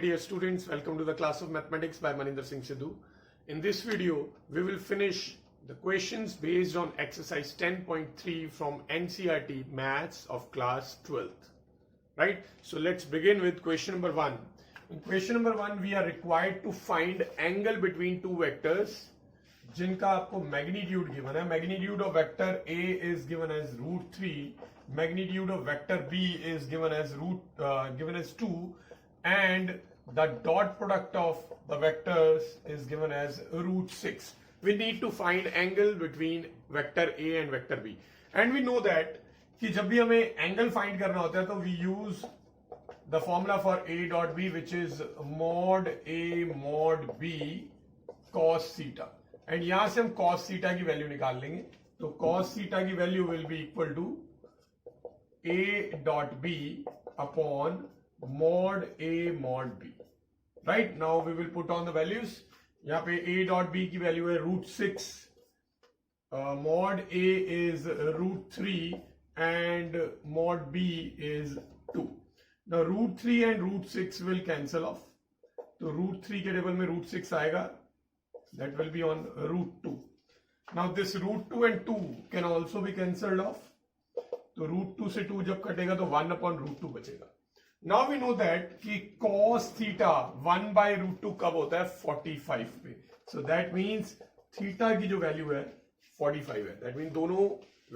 dear students, welcome to the class of mathematics by Maninder Singh Sidhu. In this video, we will finish the questions based on exercise 10.3 from NCERT Maths of class 12th. Right? So let's begin with question number 1. In question number 1, we are required to find angle between two vectors जिनका आपको magnitude given है. Magnitude of vector A is given as √3. Magnitude of vector B is given as 2, and the dot product of the vectors is given as √6. We need to find angle between vector A and vector B, and we know that कि जब भी हमें angle find करना होता है तो we use the formula for A dot B, which is mod A mod B cos theta, and यहां से हम cos theta की वैल्यू निकाल लेंगे. तो cos theta की value will be equal to A dot B upon mod A mod B. Right, now we will put on the values. यहाँ पे A dot B की वैल्यू है √6, mod A is √3 and mod B is 2. Now √3 and √6 will cancel off. तो √3 के table में √6 आएगा, that will be on √2. Now this √2 and 2 can also be cancelled off. तो √2 से 2 जब कटेगा तो 1 upon √2 बचेगा. Now we know that कि cos theta 1 by √2 कब होता है? 45 पे. So that means theta की जो वैल्यू है 45 है. That means दोनों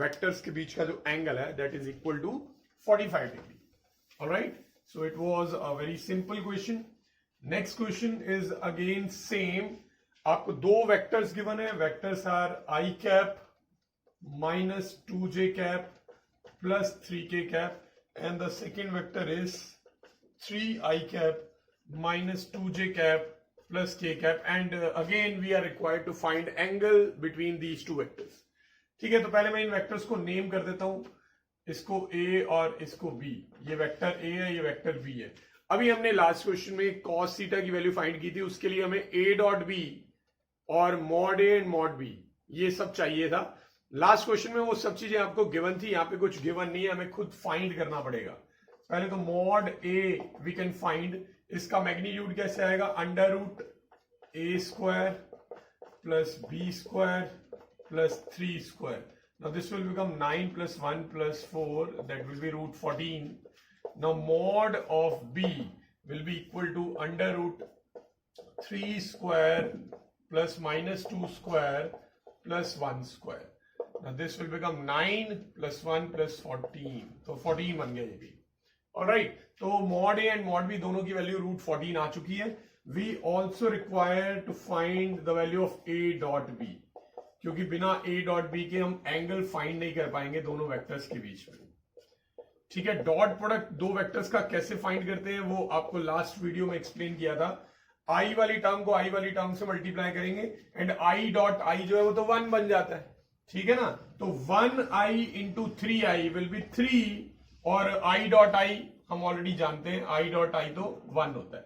वेक्टर्स के बीच का जो एंगल है that is equal to 45 degree. Alright, so it was a very simple question. Next question is again same. आपको दो वेक्टर्स गिवन है. Vectors are I cap minus 2j cap plus 3k cap, and the second vector is 3I cap minus 2j cap plus k cap, and again we are required to find angle between these two vectors. ठीक है, तो पहले मैं इन vectors को name कर देता हूं, इसको A और इसको B. ये वेक्टर A है, ये वेक्टर B है. अभी हमने लास्ट क्वेश्चन में cos थीटा की वैल्यू फाइंड की थी, उसके लिए हमें A डॉट B और mod A and mod B ये सब चाहिए था. लास्ट क्वेश्चन में वो सब चीजें आपको गिवन थी, यहाँ पे कुछ गिवन नहीं है, हमें खुद फाइंड करना पड़ेगा. पहले तो mod A we can find. इसका मैग्नीट्यूड कैसे आएगा? √A² plus B² plus 3². Now this will become 9 plus 1 plus 4, that will be √14. Now mod of B will be equal to √3² plus minus 2² plus 1². Now this will become 9 plus 1 plus 14. तो 14 बन गया ये भी. Alright, तो mod A and mod B दोनों की value √14 आ चुकी है. We also require to find the value of A dot B, क्योंकि बिना A dot B के हम एंगल फाइंड नहीं कर पाएंगे दोनों वेक्टर्स के बीच में. ठीक है, डॉट प्रोडक्ट दो वेक्टर्स का कैसे फाइंड करते हैं वो आपको लास्ट वीडियो में एक्सप्लेन किया था. I वाली टर्म को I वाली टर्म से मल्टीप्लाई करेंगे एंड I डॉट I जो है वो तो 1 बन जाता है. ठीक है ना, तो 1I into 3I will be 3, और I डॉट I हम ऑलरेडी जानते हैं I डॉट I तो 1 होता है.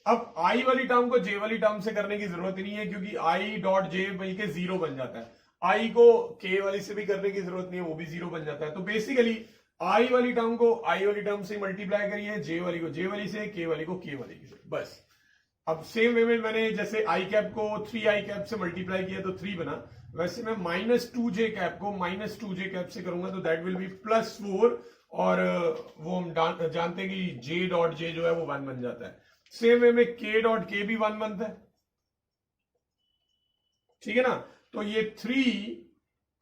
अब I वाली टर्म को J वाली टर्म से करने की जरूरत नहीं है, क्योंकि I डॉट J मिलके 0 बन जाता है. I को K वाली से भी करने की जरूरत नहीं है, वो भी 0 बन जाता है. तो बेसिकली I वाली टर्म को I वाली टर्म से मल्टीप्लाई करिए, J वाली को J वाली से, K वाली को K वाली से, बस. अब सेम वे में मैंने जैसे I कैप को 3I कैप से मल्टीप्लाई किया तो 3 बना, वैसे मैं माइनस 2j कैप को माइनस 2j कैप से करूंगा तो दैट विल बी प्लस 4, और वो हम जानते हैं कि J डॉट J जो है वो 1 बन जाता है. सेम वे में K डॉट K भी 1 बनता है. ठीक है ना, तो ये 3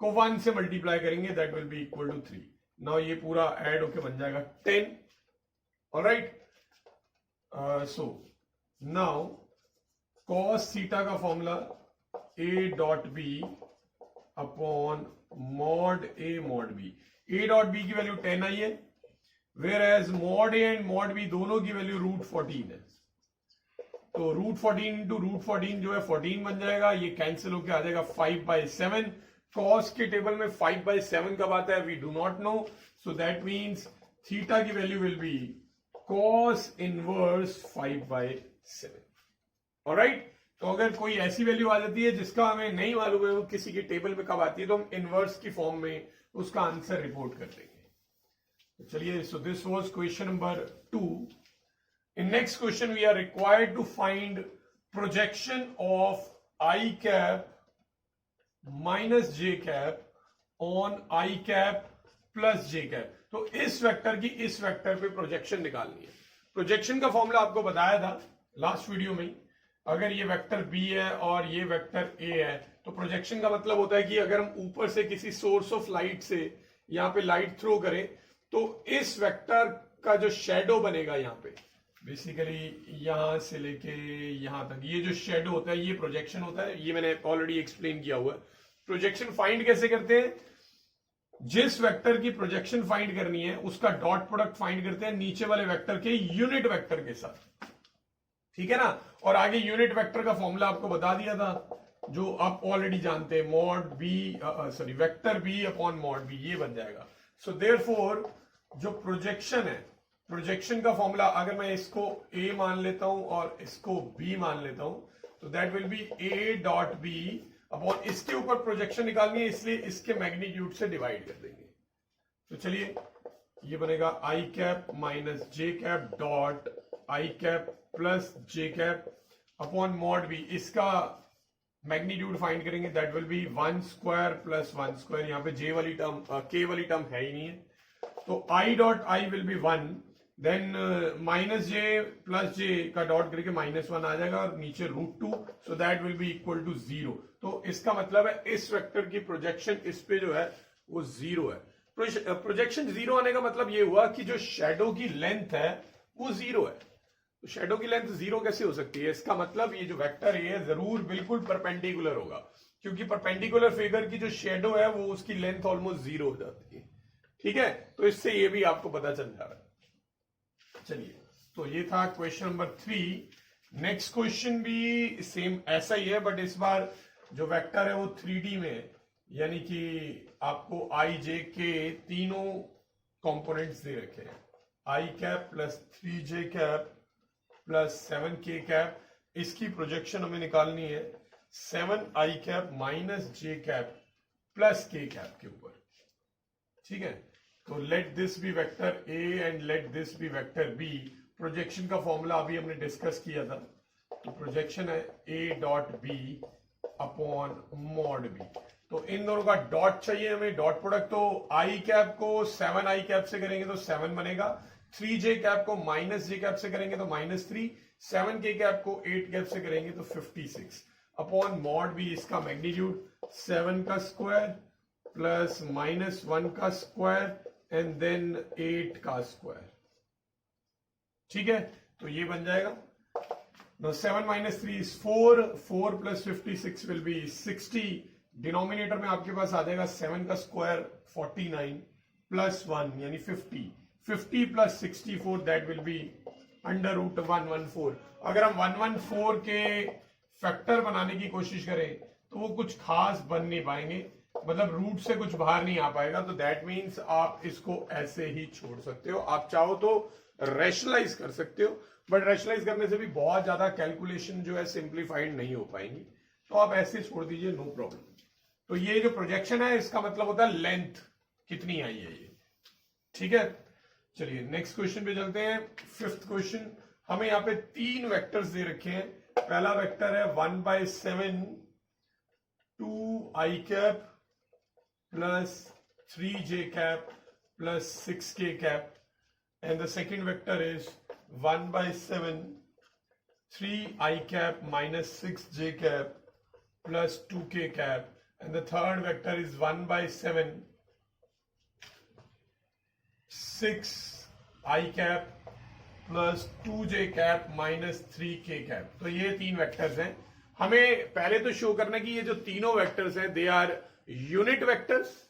को 1 से मल्टीप्लाई करेंगे, that will be equal to 3. Now ये पूरा ऐड होके बन जाएगा 10. Alright, so now cos theta का formula A dot B upon mod A mod B. A dot B की वैल्यू 10 आई है, whereas mod A and mod B दोनों की वैल्यू √14 है. तो √14 इंटू √14 जो है 14 बन जाएगा. ये कैंसिल होके आ जाएगा 5/7. cos के टेबल में 5/7 कब आता है we do not know, so that means theta की value will be cos inverse 5/7. Alright, तो अगर कोई ऐसी वैल्यू आ जाती है जिसका हमें नहीं मालूम है वो किसी के टेबल में कब आती है, तो हम इनवर्स की फॉर्म में उसका आंसर रिपोर्ट कर देंगे. तो चलिए, so this was question number 2. In next question, we are required to find projection of I cap minus j cap on I cap plus j cap. तो इस वेक्टर की इस वेक्टर पे प्रोजेक्शन निकालनी है. प्रोजेक्शन का फॉर्मूला आपको बताया था लास्ट वीडियो में. अगर ये वेक्टर b है और ये वेक्टर a है तो प्रोजेक्शन का मतलब होता है कि अगर हम ऊपर से किसी सोर्स ऑफ लाइट से यहाँ पे लाइट थ्रो करें तो इस वेक्टर का जो शेडो बनेगा यहाँ पे, बेसिकली यहां से लेके यहां तक, ये जो शेडो होता है ये प्रोजेक्शन होता है. ये मैंने ऑलरेडी एक्सप्लेन किया हुआ है. प्रोजेक्शन फाइंड कैसे करते हैं? जिस वेक्टर की प्रोजेक्शन फाइंड करनी है उसका डॉट प्रोडक्ट फाइंड करते हैं नीचे वाले वेक्टर के यूनिट वेक्टर के साथ. ठीक है ना. और आगे यूनिट वेक्टर का फॉर्मूला आपको बता दिया था जो आप ऑलरेडी जानते हैं, mod B sorry vector B upon mod B, ये बन जाएगा. सो देयरफॉर जो प्रोजेक्शन है, प्रोजेक्शन का फॉर्मूला अगर मैं इसको a मान लेता हूं और इसको b मान लेता हूं तो that will be a dot b upon, इसके ऊपर प्रोजेक्शन निकालनी है इसलिए इसके मैग्नीट्यूड से डिवाइड कर देंगे. तो चलिए ये बनेगा i cap minus j cap dot i cap plus j cap upon mod b. इसका मैग्नीट्यूड फाइंड करेंगे that will be 1 square plus 1 square. यहाँ पे j वाली टर्म k वाली टर्म है ही नहीं है तो i dot i will be 1, then minus J plus J का डॉट करके -1 आ जाएगा और नीचे √2, so that will be equal to 0. तो इसका मतलब है इस वेक्टर की प्रोजेक्शन इस पे जो है वो 0 है. प्रोजेक्शन 0 आने का मतलब ये हुआ कि जो शेडो की लेंथ है वो 0 है. तो शेडो की लेंथ 0 कैसे हो सकती है? इसका मतलब ये जो वेक्टर है जरूर बिल्कुल परपेंडिकुलर होगा, क्योंकि परपेंडिकुलर फिगर की जो शेडो है वो उसकी लेंथ ऑलमोस्ट 0 हो जाती है. ठीक है, तो इससे ये भी आपको पता चल जा रहा है. चलिए, तो ये था क्वेश्चन नंबर 3. नेक्स्ट क्वेश्चन भी सेम ऐसा ही है बट इस बार जो वेक्टर है वो 3D में है, यानी कि आपको आई जे के तीनों कंपोनेंट्स दे रखे हैं. I cap plus 3j cap plus 7k cap. इसकी प्रोजेक्शन हमें निकालनी है 7i cap minus j cap plus k cap के ऊपर. ठीक है, तो let this be vector a and let this be vector b. Projection का फॉर्मूला अभी हमने डिस्कस किया था. तो प्रोजेक्शन है a dot b upon mod b. तो इन दोनों का डॉट चाहिए हमें, डॉट प्रोडक्ट. तो i कैप को 7i कैप से करेंगे तो 7 बनेगा, 3j कैप को माइनस j कैप से करेंगे तो -3, 7k कैप को 8 कैप से करेंगे तो 56 अपॉन मॉड b. इसका मैग्नीट्यूड 7 का स्क्वायर प्लस -1 का स्क्वायर एंड देन 8 का स्क्वायर. ठीक है, तो ये बन जाएगा. Now 7 minus 3 is 4. 4 plus 56 will be 60. Denominator में आपके पास आ जाएगा 7 का स्क्वायर 49 प्लस 1 यानी 50. 50 plus 64 that will be under root 114. अगर हम 114 के फैक्टर बनाने की कोशिश करें तो वो कुछ खास बन नहीं पाएंगे, मतलब रूट से कुछ बाहर नहीं आ पाएगा. तो दैट मीन्स आप इसको ऐसे ही छोड़ सकते हो. आप चाहो तो रैशनलाइज कर सकते हो बट रैशनलाइज करने से भी बहुत ज्यादा कैलकुलेशन जो है सिंप्लीफाइड नहीं हो पाएंगी, तो आप ऐसे छोड़ दीजिए, नो प्रॉब्लम. तो ये जो प्रोजेक्शन है इसका मतलब होता है लेंथ कितनी आई है ये. ठीक है, चलिए नेक्स्ट क्वेश्चन पे चलते हैं. 5th question. हमें यहाँ पे 3 वेक्टर्स दे रखे हैं. पहला वेक्टर है 1/7 2i cap plus 3j cap plus 6k cap. And the second vector is 1/7 3i cap minus 6j cap plus 2k cap. And the third vector is 1/7 6i cap plus 2j cap minus 3k cap. तो ये 3 vectors हैं. हमें पहले तो show करना है कि ये जो तीनों वेक्टर्स हैं दे आर यूनिट वेक्टर्स.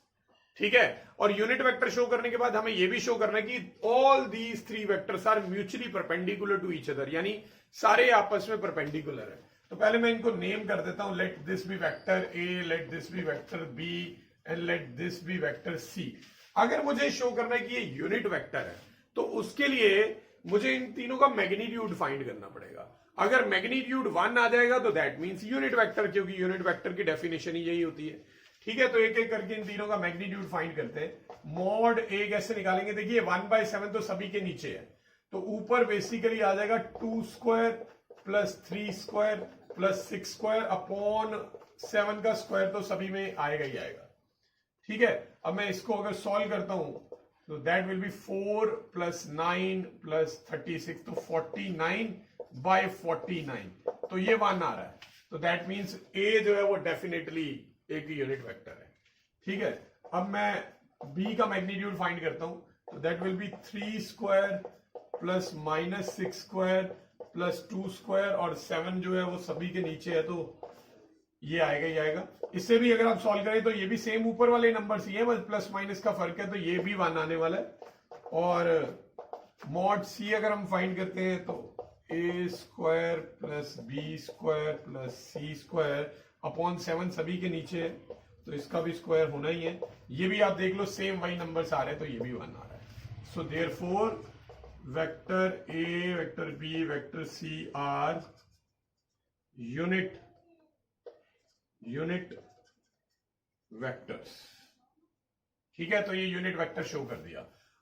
ठीक है, और यूनिट वेक्टर शो करने के बाद हमें यह भी शो करना है कि all these 3 vectors are mutually perpendicular to each other, यानी सारे आपस में परपेंडिकुलर है. तो पहले मैं इनको नेम कर देता हूं. Let this be vector a, let this be vector b and let this be vector c. अगर मुझे शो करना है कि ये यूनिट वेक्टर है तो उसके लिए मुझे इन तीनों का मैग्नीट्यूड फाइंड करना पड़ेगा. अगर मैग्नीट्यूड 1 आ जाएगा तो दैट मीन्स यूनिट वेक्टर, क्योंकि यूनिट वेक्टर की डेफिनेशन ही यही होती है. ठीक है, तो एक एक करके इन तीनों का मैग्नीट्यूड फाइंड करते हैं. मॉड a कैसे निकालेंगे? देखिए 1/7 तो सभी के नीचे है, तो ऊपर बेसिकली आ जाएगा 2 square plus 3 square plus 6 square upon 7 का स्क्वायर तो सभी में आएगा ही आएगा। ठीक है, अब मैं इसको अगर सॉल्व करता हूं तो that will B 4 plus 9 plus 36, तो 49/49, तो ये 1 आ रहा है। तो दैट मीन्स ए जो है वो डेफिनेटली एक यूनिट वेक्टर है। ठीक है, अब मैं बी का मैग्नीट्यूड फाइंड करता हूं, तो that will B 3 square plus minus 6 square plus 2 square, और 7 जो है वो सभी के नीचे है, तो ये आएगा ही आएगा। इससे भी अगर आप सॉल्व करें तो ये भी सेम ऊपर वाले नंबर्स ही है, बस प्लस माइनस का फर्क है, तो ये भी 1 आने वाला है। और मॉड सी अगर हम फाइंड करते हैं तो A square plus B square plus C square upon 7 सभी के नीचे है, तो इसका भी स्क्वायर होना ही है। ये भी आप देख लो सेम वही नंबर्स आ रहे हैं, तो ये भी 1 आ रहा है। So therefore vector A, vector B, vector C are unit vectors. ठीक है, तो ये यूनिट वेक्टर शो कर दिया।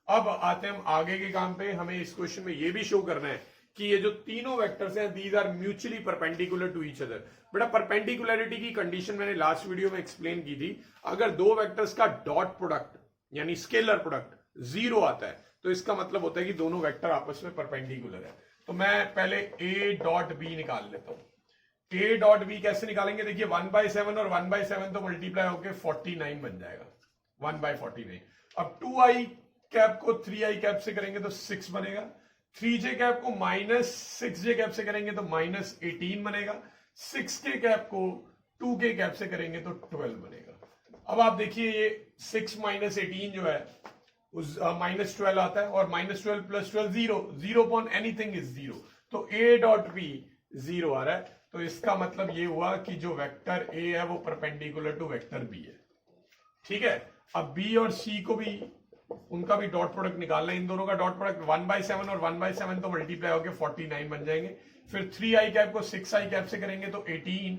अब आते हैं हम आगे के काम पे। हमें इस क्वेश्चन में ये भी शो करना है कि ये जो तीनों वेक्टर्स हैं these are mutually perpendicular to each other. बेटा परपेंडिकुलरिटी की कंडीशन मैंने लास्ट वीडियो में एक्सप्लेन की थी। अगर दो वेक्टर्स का डॉट प्रोडक्ट यानी स्केलर प्रोडक्ट 0 आता है तो इसका मतलब होता है कि दोनों वेक्टर आपस में परपेंडिकुलर है। तो मैं पहले a डॉट बी निकाल लेता हूं। a डॉट बी कैसे निकालेंगे, देखिए 1/7 और 1/7 तो मल्टीप्लाई होकर 49 बन जाएगा, 1/49। अब 2i कैप को 3i कैप से करेंगे तो 6 बनेगा, 3j कैप को -6j कैप से करेंगे तो -18 बनेगा, 6k कैप को 2k कैप से करेंगे तो 12 बनेगा। अब आप देखिए ये 6 - 18 जो है उस -12 आता है, और -12 + 12 0 अपॉन एनीथिंग इज 0, तो a डॉट बी 0 आ रहा है। तो इसका मतलब ये हुआ कि जो वेक्टर a है वो परपेंडिकुलर टू वेक्टर b है। ठीक है, अब b और c को भी उनका भी डॉट प्रोडक्ट निकालना है। इन दोनों का डॉट प्रोडक्ट 1/7 और 1/7 तो मल्टीप्लाई होकर 49 बन जाएंगे। फिर 3i कैप को 6i कैप से करेंगे तो 18,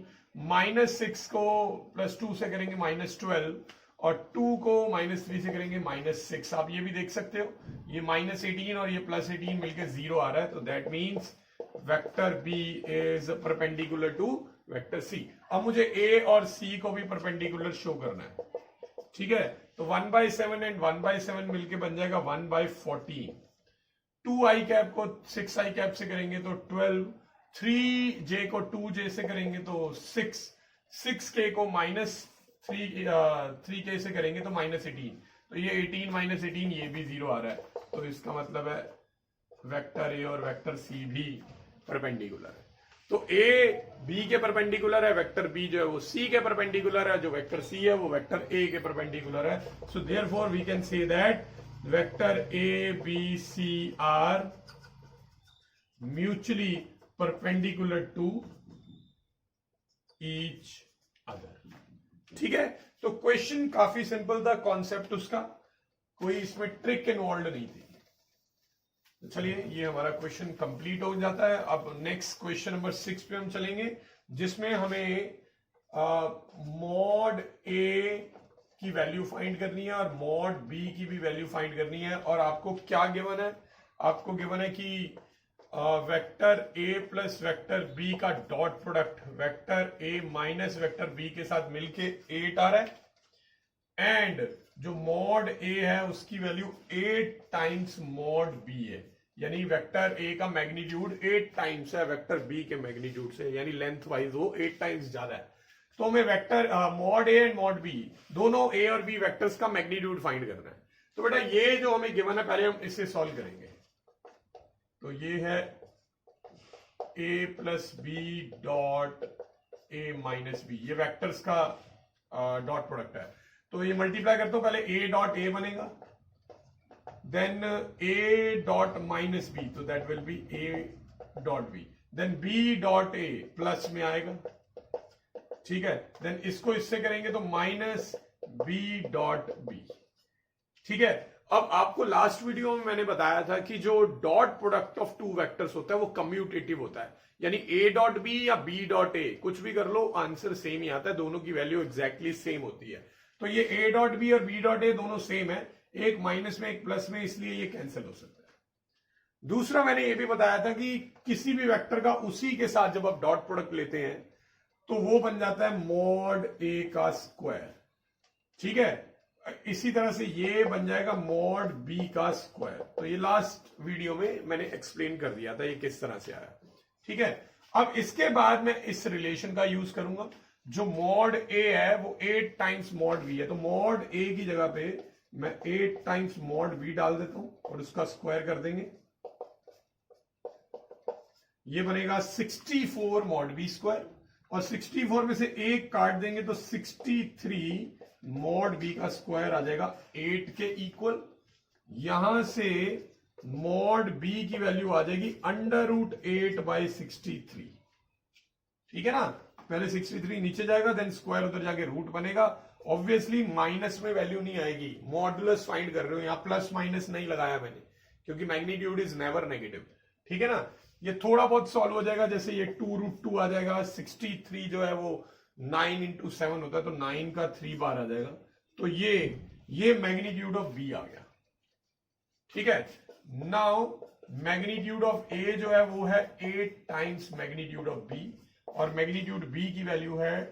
-6 को +2 से करेंगे -12, और 2 को -3 से करेंगे -6। आप ये भी देख सकते हो, ये -18 और ये +18 मिलकर 0 आ रहा है। तो that means vector B is perpendicular to vector C. अब मुझे ए और सी को भी परपेंडिकुलर शो करना है। ठीक है, तो 1/7 एंड 1/7 मिलके बन जाएगा 1/14। 2i कैप को 6i कैप से करेंगे तो 12, 3j को 2j से करेंगे तो 6, 6k को -3k से करेंगे तो -18, तो ये 18 - 18 ये भी 0 आ रहा है। तो इसका मतलब है वेक्टर ए और वेक्टर सी भी परपेंडिकुलर है। तो ए बी के परपेंडिकुलर है, वेक्टर बी जो है वो सी के परपेंडिकुलर है, जो वेक्टर सी है वो वेक्टर ए के परपेंडिकुलर है। So therefore we can say that vector A B C are mutually perpendicular to each other. ठीक है, तो क्वेश्चन काफी सिंपल था, कॉन्सेप्ट उसका कोई इसमें ट्रिक इन्वॉल्व नहीं थी। तो चलिए ये हमारा क्वेश्चन कंप्लीट हो जाता है। अब नेक्स्ट क्वेश्चन नंबर 6 पे हम चलेंगे, जिसमें हमें मॉड ए की वैल्यू फाइंड करनी है और मॉड बी की भी वैल्यू फाइंड करनी है। और आपको क्या गिवन है, आपको गिवन है कि vector A plus vector B का dot product vector A minus vector B के साथ मिलके 8 आ रहा है, एंड जो मॉड ए है उसकी वैल्यू 8 टाइम्स मॉड बी है, यानी वेक्टर ए का मैग्नीट्यूड 8 टाइम्स है वेक्टर बी के मैग्नीट्यूड से, यानी लेंथ वाइज वो 8 टाइम्स ज्यादा है। तो हमें vector mod A and mod B दोनों ए और बी वेक्टर्स का मैग्नीट्यूड फाइंड करना है। तो बेटा ये जो हमें गिवन है पहले हम इसे सॉल्व करेंगे। तो ये है a plus B dot A minus B, ये वेक्टर्स का डॉट प्रोडक्ट है। तो ये मल्टीप्लाई करता हूं, पहले a डॉट ए बनेगा, then a dot minus B, तो that will be a dot B, then b dot A plus में आएगा। ठीक है, देन इसको इससे करेंगे तो माइनस बी डॉट बी। ठीक है, अब आपको लास्ट वीडियो में मैंने बताया था कि जो dot product of two vectors होता है वो कम्यूटेटिव होता है, यानी a डॉट बी या b डॉट ए कुछ भी कर लो आंसर सेम ही आता है, दोनों की वैल्यू एग्जैक्टली सेम होती है। तो ये a डॉट बी और b डॉट ए दोनों सेम है, एक माइनस में एक प्लस में, इसलिए ये कैंसिल हो सकता है। दूसरा मैंने ये भी बताया था कि किसी भी वेक्टर का उसी के साथ जब आप डॉट प्रोडक्ट लेते हैं तो वो बन जाता है मॉड ए का स्क्वायर, ठीक है। इसी तरह से ये बन जाएगा मॉड बी का स्क्वायर। तो ये लास्ट वीडियो में मैंने एक्सप्लेन कर दिया था ये किस तरह से आया, ठीक है। अब इसके बाद मैं इस रिलेशन का यूज करूंगा। जो मॉड ए है वो 8 टाइम्स मॉड बी है, तो मॉड ए की जगह पे मैं 8 टाइम्स मॉड बी डाल देता हूं और उसका स्क्वायर कर देंगे। ये बनेगा 64 मॉड बी स्क्वायर, और 64 में से एक काट देंगे तो 63 मॉड बी का स्क्वायर आ जाएगा 8 के इक्वल। यहां से मॉड बी की वैल्यू आ जाएगी √8/63, ठीक है ना। पहले 63 नीचे जाएगा, देन स्क्वायर उधर जाके रूट बनेगा। ऑब्वियसली माइनस में वैल्यू नहीं आएगी, मॉडुलस फाइंड कर रहे हो, यहां प्लस माइनस नहीं लगाया मैंने क्योंकि मैग्नीट्यूड इज नेवर नेगेटिव, ठीक है ना। ये थोड़ा बहुत सॉल्व हो जाएगा, जैसे ये 2√2 आ जाएगा। 63 जो है वो 9 × 7 होता है, तो 9 का 3 बार आ जाएगा। तो ये मैग्नीट्यूड ऑफ बी आ गया, ठीक है। नाउ मैग्नीट्यूड ऑफ ए जो है वो है 8 टाइम्स मैग्नीट्यूड ऑफ बी, और मैग्नीट्यूड बी की वैल्यू है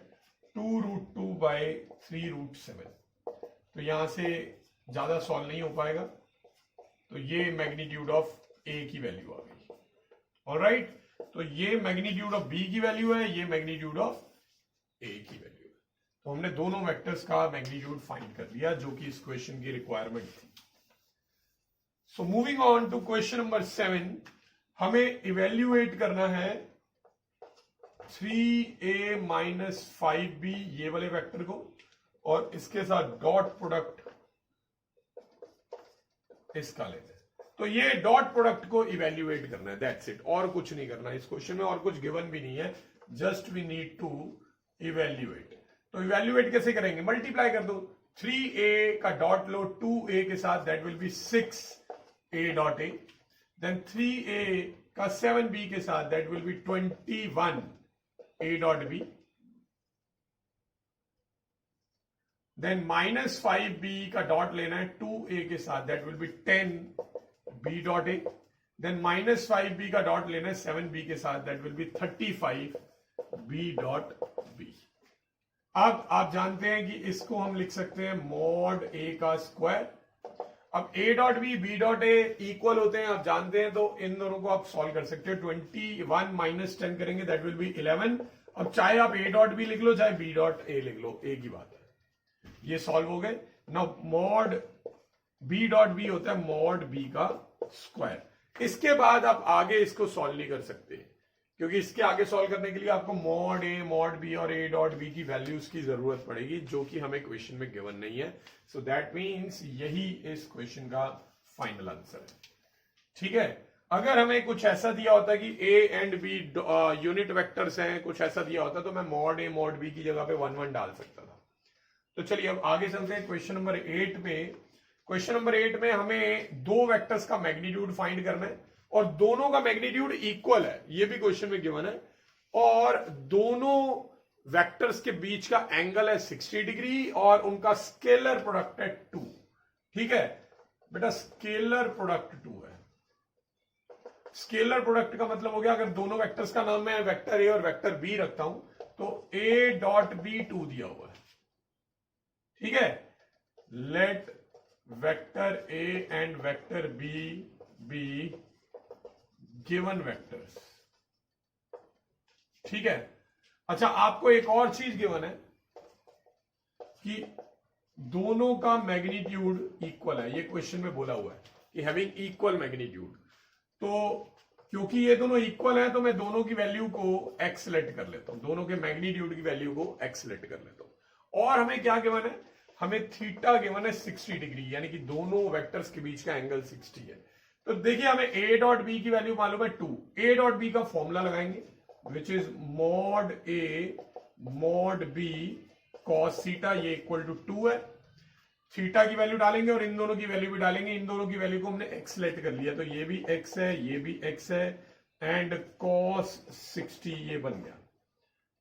2√2/3√7। तो यहां से ज्यादा सॉल्व नहीं हो पाएगा, तो ये मैग्नीट्यूड ऑफ ए की वैल्यू आ गई। ऑलराइट, तो ये मैग्नीट्यूड ऑफ बी की वैल्यू है, ये मैग्नीट्यूड ऑफ ए की वैल्यू है। तो हमने दोनों वेक्टर्स का मैग्नीट्यूड फाइंड कर लिया जो कि इस क्वेश्चन की रिक्वायरमेंट थी। So moving on to question number 7, हमें इवेल्युएट करना है 3a - 5b ये वाले वेक्टर को, और इसके साथ डॉट प्रोडक्ट इसका लेते हैं। तो ये डॉट प्रोडक्ट को इवेल्युएट करना है, दैट्स इट, और कुछ नहीं करना इस क्वेश्चन में, और कुछ गिवन भी नहीं है, just we need to evaluate. तो इवेल्युएट कैसे करेंगे, मल्टीप्लाई कर दो। 3a का डॉट लो 2a के साथ, that will B 6a.a, then 3a का 7b के साथ, that will B 21a.b, then -5b का डॉट लेना है 2a के साथ, that will B 10b.a, then -5b का डॉट लेना है 7b के साथ, दैट विल बी 35b.b। अब आप जानते हैं कि इसको हम लिख सकते हैं मॉड a का स्क्वायर। अब a.b b.a इक्वल होते हैं, आप जानते हैं, तो इन दोनों को आप सॉल्व कर सकते हो। 21 - 10 करेंगे, दैट विल बी 11। अब चाहे आप a.b लिख लो, चाहे b.a लिख लो, एक ही बात है। ये सॉल्व हो गए। नाउ मॉड b.b होता है मॉड b का स्क्वायर। इसके बाद आप आगे इसको सॉल्व नहीं कर सकते, क्योंकि इसके आगे सॉल्व करने के लिए आपको मॉड a, मॉड b और a.b की वैल्यूज की जरूरत पड़ेगी, जो कि हमें क्वेश्चन में गिवन नहीं है। सो दैट मीन्स यही इस क्वेश्चन का फाइनल आंसर है, ठीक है। अगर हमें कुछ ऐसा दिया होता कि a and b unit vectors हैं, कुछ ऐसा दिया होता तो मैं मॉड a मॉड b की जगह पे 1 डाल सकता था। तो चलिए अब आगे चलते हैं क्वेश्चन नंबर 8 में। क्वेश्चन नंबर 8 में हमें दो वेक्टर्स का मैग्नीट्यूड फाइंड करना है, और दोनों का मैग्नीट्यूड इक्वल है, ये भी क्वेश्चन में गिवन है, और दोनों वेक्टर्स के बीच का एंगल है 60 डिग्री, और उनका स्केलर प्रोडक्ट है 2, ठीक है बेटा। स्केलर प्रोडक्ट 2 है। स्केलर प्रोडक्ट का मतलब हो गया, अगर दोनों वेक्टर्स का नाम मैं वेक्टर ए और वेक्टर बी रखता हूं, तो a.b 2 दिया हुआ है, ठीक है। Let vector a and vector b be given vectors, ठीक है। अच्छा, आपको एक और चीज गिवन है कि दोनों का मैग्नीट्यूड इक्वल है, ये क्वेश्चन में बोला हुआ है कि हैविंग इक्वल मैग्नीट्यूड। तो क्योंकि ये दोनों इक्वल हैं, तो मैं दोनों की वैल्यू को x सेलेक्ट कर लेता हूं, दोनों के मैग्नीट्यूड की वैल्यू को x सेलेक्ट कर लेता हूं। और हमें क्या गिवन है, हमें थीटा गिवन है 60 डिग्री, यानी कि दोनों वेक्टर्स के बीच का एंगल 60 है। तो देखिए, हमें a.b की वैल्यू मालूम है 2। a.b का फॉर्मूला लगाएंगे, which is mod a mod b cos theta, ये इक्वल टू 2 है। थीटा की वैल्यू डालेंगे और इन दोनों की वैल्यू भी डालेंगे। इन दोनों की वैल्यू को हमने x सेलेक्ट कर लिया, तो ये भी x है, ये भी x है, एंड cos 60 ये बन गया।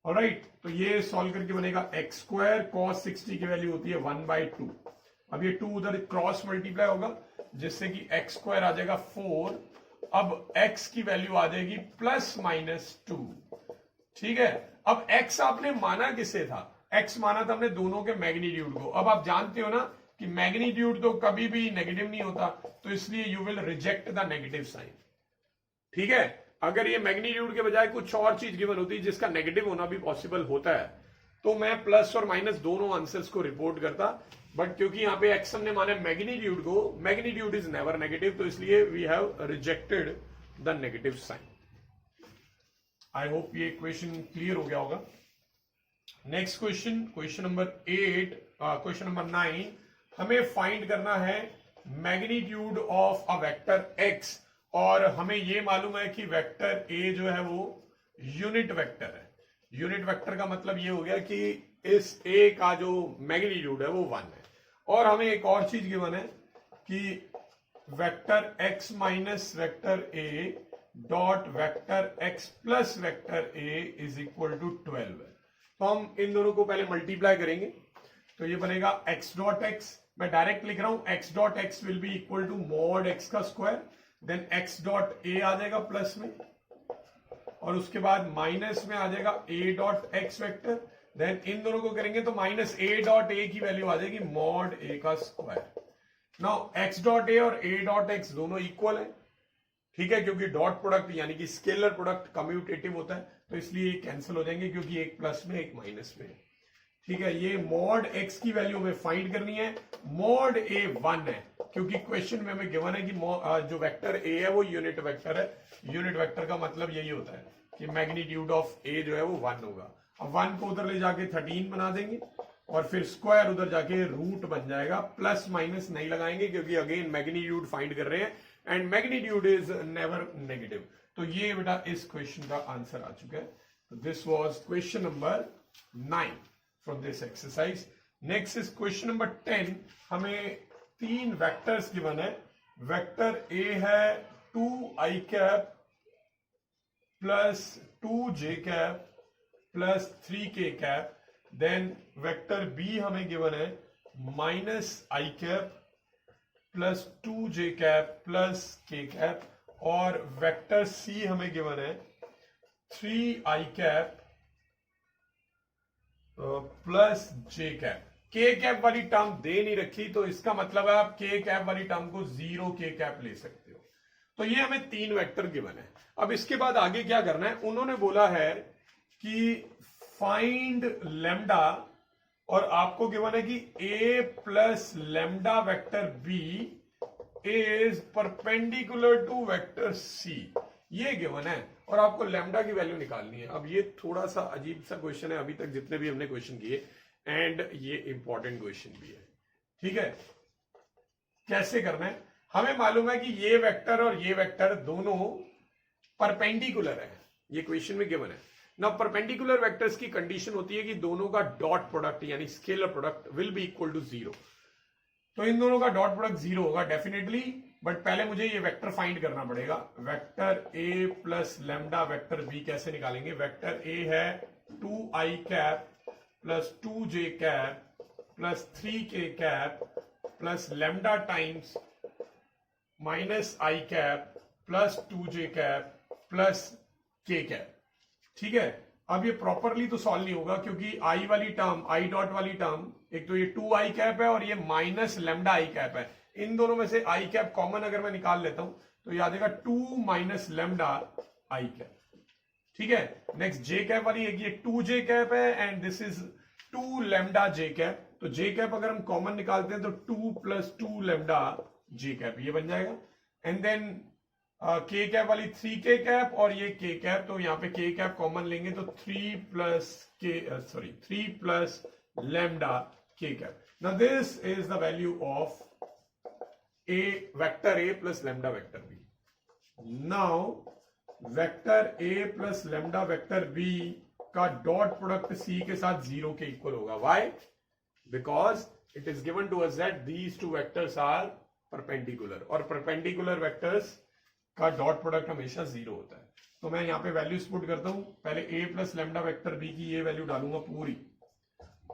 ऑलराइट, तो ये सॉल्व करके बनेगा x², cos 60 की वैल्यू होती है 1/2। अब ये 2 उधर क्रॉस मल्टीप्लाई होगा, जिससे कि x² आ जाएगा 4, अब x की वैल्यू आ जाएगी ±2। ठीक है, अब x आपने माना किसे था? x माना था हमने दोनों के मैग्नीट्यूड को। अब आप जानते हो ना कि मैग्नीट्यूड तो कभी भी नेगेटिव नहीं होता, तो इसलिए you will reject the negative sign. ठीक है, अगर ये मैग्नीट्यूड के बजाय कुछ और चीज गिवन होती जिसका नेगेटिव होना भी पॉसिबल होता है, तो मैं प्लस और माइनस दोनों आंसर्स को रिपोर्ट करता, बट क्योंकि यहां पे x हमने माना मैग्नीट्यूड को, मैग्नीट्यूड इज नेवर नेगेटिव, तो इसलिए we have rejected the negative sign. I hope ये क्वेश्चन क्लियर हो गया होगा। Next question, question number 8, question number 9, हमें फाइंड करना है magnitude of a vector x, और हमें ये मालूम है कि वेक्टर a जो है वो यूनिट वेक्टर है। यूनिट वेक्टर का मतलब ये हो गया कि इस a का जो मैग्नीट्यूड है वो 1 है, और हमें एक और चीज गिवन है कि vector x minus vector a dot vector x plus vector a is equal to 12 है। तो हम इन दोनों को पहले मल्टीप्लाई करेंगे, तो ये बनेगा x डॉट x, मैं डायरेक्ट लिख रहा हूं x dot x will be equal to mod x का square, then x dot a आ जाएगा प्लस में, और उसके बाद माइनस में आ जाएगा a dot x vector, then इन दोनों को करेंगे तो माइनस a डॉट a की वैल्यू आ जाएगी मॉड a का square. Now x dot a और a डॉट x दोनों इक्वल है, ठीक है, क्योंकि डॉट प्रोडक्ट यानी कि स्केलर प्रोडक्ट कम्यूटेटिव होता है, तो इसलिए कैंसिल हो जाएंगे क्योंकि एक प्लस में एक माइनस में। ठीक है, ये मॉड x की वैल्यू हमें फाइंड करनी है, मॉड a 1 है, क्योंकि क्वेश्चन में हमें गिवन है कि जो वेक्टर a है वो यूनिट वेक्टर है। यूनिट वेक्टर का मतलब यही होता है कि मैग्नीट्यूड ऑफ a जो है वो 1 होगा। अब 1 को उधर ले जाके 13 बना देंगे, और फिर स्क्वायर उधर जाके रूट बन जाएगा, प्लस माइनस नहीं लगाएंगे क्योंकि अगेन मैग्नीट्यूड फाइंड कर रहे हैं, and magnitude is never negative. तो ये बेटा इस क्वेश्चन का आंसर आ चुका है। तो this was question number 9 from this exercise. Next is question number 10। हमें 3 वेक्टर्स गिवन है। वेक्टर ए है 2i cap plus 2j cap plus 3k cap, then vector B हमें गिवन है -i cap plus 2j cap plus k cap, और vector C हमें given है 3i cap plus j cap. k cap वाली term दे नहीं रखी, तो इसका मतलब है आप k कैप वाली टर्म को 0k कैप ले सकते हो। तो ये हमें 3 वेक्टर गिवन है। अब इसके बाद आगे क्या करना है, उन्होंने बोला है कि फाइंड लेमडा, और आपको गिवन है कि a plus lambda vector b is perpendicular to vector c, ये गिवन है, और आपको लेमडा की वैल्यू निकालनी है। अब ये थोड़ा सा अजीब सा क्वेश्चन है अभी तक जितने भी हमने क्वेश्चन किए, एंड ये इंपॉर्टेंट क्वेश्चन भी है। ठीक है, कैसे करना है, हमें मालूम है कि ये वेक्टर और ये वेक्टर दोनों परपेंडिकुलर है, ये क्वेश्चन में गिवन है ना। परपेंडिकुलर वेक्टर्स की कंडीशन होती है कि दोनों का डॉट प्रोडक्ट यानी scalar product will be equal to 0। तो इन दोनों का डॉट प्रोडक्ट 0 होगा डेफिनेटली, बट पहले मुझे ये वेक्टर फाइंड करना पड़ेगा। Vector a plus lambda vector b कैसे निकालेंगे? वेक्टर a है 2i cap plus 2j cap plus 3k cap plus lambda times -i cap plus 2j cap plus k cap. ठीक है, अब ये प्रॉपरली तो सॉल्व नहीं होगा क्योंकि i वाली टर्म, i डॉट वाली टर्म, एक तो ये 2i कैप है और ये माइनस लेमडा i कैप है। इन दोनों में से i कैप कॉमन अगर मैं निकाल लेता हूं तो ये आ जाएगा 2 माइनस लेमडा i कैप। ठीक है, नेक्स्ट j कैप वाली एक ये 2j कैप है, and this is 2 lambda j cap. तो j कैप अगर हम कॉमन निकालते हैं तो 2 प्लस 2 लेमडा j कैप ये बन जाएगा, एंड देन k कैप वाली 3k कैप और ये k कैप, तो यहाँ पे k कैप कॉमन लेंगे तो 3 plus lambda k cap. Now this is the value of a vector a plus lambda vector b। Now vector a plus lambda vector b का dot product c के साथ 0 के equal होगा। Why? Because it is given to us that these two vectors are perpendicular, और perpendicular vectors का dot product हमेशा 0 होता है। तो मैं यहाँ पे वैल्यूज पुट करता हूं। पहले a plus lambda vector b की ये वैल्यू डालूंगा पूरी,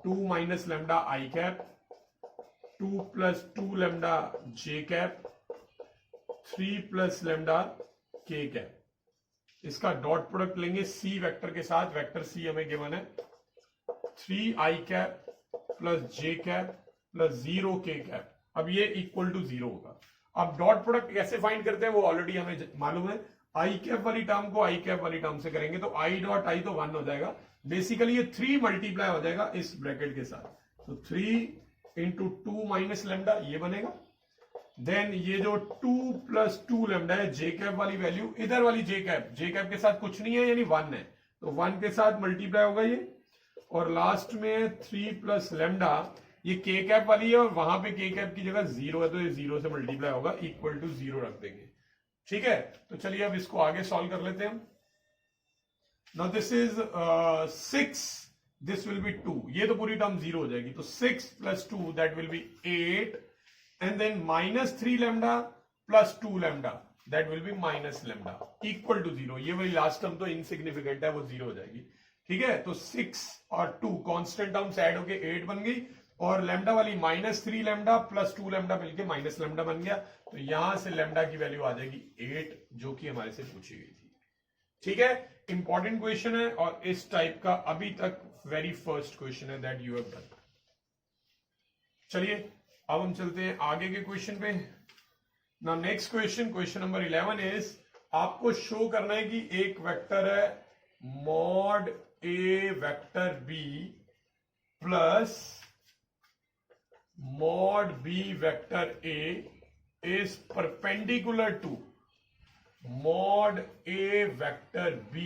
2 minus lambda i cap, 2 plus 2 lambda j cap, 3 plus lambda के कैप, इसका डॉट प्रोडक्ट लेंगे सी वेक्टर के साथ, वेक्टर सी हमें गिवन है 3i कैप प्लस जे कैप प्लस 0 के कैप। अब ये इक्वल टू 0 होगा। अब डॉट प्रोडक्ट कैसे फाइंड करते हैं वो ऑलरेडी हमें मालूम है, आई कैप वाली टर्म को आई कैप वाली टर्म से करेंगे तो आई डॉट आई तो 1 हो जाएगा, बेसिकली ये 3 मल्टीप्लाई हो जाएगा इस ब्रैकेट के साथ, तो 3 इंटू 2 माइनस लेमडा ये बनेगा। देन ये जो 2 प्लस 2 लेमडा है जे कैप वाली वैल्यू, इधर वाली जे कैप के साथ कुछ नहीं है यानी 1 है, तो 1 के साथ मल्टीप्लाई होगा ये, और लास्ट में 3 प्लस लेमडा, ये के कैप वाली है और वहां पे के कैप की जगह 0 है तो ये 0 से मल्टीप्लाई होगा, इक्वल टू 0 रख देंगे। ठीक है, तो चलिए अब इसको आगे सॉल्व कर लेते हैं हम। Now this is 6, this will be 2, ये तो पूरी टर्म 0 हो जाएगी, तो 6 plus 2 that will be 8, and then minus 3 lambda plus 2 lambda that will be minus lambda equal to 0। ये वही लास्ट टर्म तो इनसिग्निफिकेंट है, वो 0 हो जाएगी। ठीक है, तो 6 और 2 कांस्टेंट टर्म्स ऐड होके 8 बन गई, और लेमडा वाली माइनस 3 लेमडा प्लस 2 लेमडा मिलके माइनस लेमडा बन गया, तो यहां से लेमडा की वैल्यू आ जाएगी 8, जो कि हमारे से पूछी गई थी। ठीक है, इंपॉर्टेंट क्वेश्चन है और इस टाइप का अभी तक वेरी फर्स्ट क्वेश्चन है दैट यू हैव डन। चलिए अब हम चलते हैं आगे के क्वेश्चन पे। Now next question, question number 11 is, आपको शो करना है कि एक वेक्टर है mod A vector B plus mod b vector a is perpendicular to mod a vector b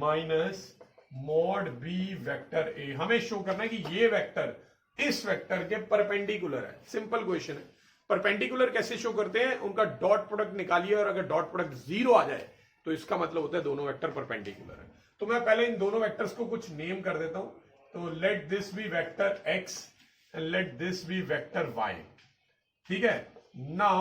minus mod b vector a। हमें शो करना है कि ये वेक्टर इस वेक्टर के परपेंडिकुलर है। सिंपल क्वेश्चन है। परपेंडिकुलर कैसे शो करते हैं, उनका डॉट प्रोडक्ट निकालिए और अगर डॉट प्रोडक्ट 0 आ जाए तो इसका मतलब होता है दोनों वेक्टर परपेंडिकुलर है। तो मैं पहले इन दोनों वेक्टर्स को कुछ नेम कर देता हूं। तो let this be vector x and let this be vector y। ठीक है, now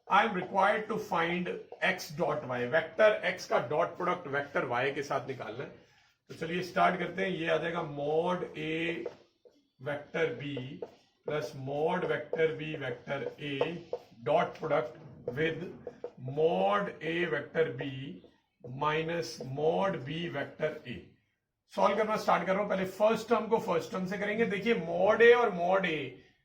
I am required to find x dot y, vector x का डॉट प्रोडक्ट वेक्टर y के साथ निकालना है। तो चलिए स्टार्ट करते हैं। ये आ जाएगा mod a vector b plus mod vector b vector a dot product with mod a vector b minus mod b vector a। Solve करना स्टार्ट कर रहा हूं। पहले फर्स्ट टर्म को फर्स्ट टर्म से करेंगे। देखिए मॉड ए और मॉड ए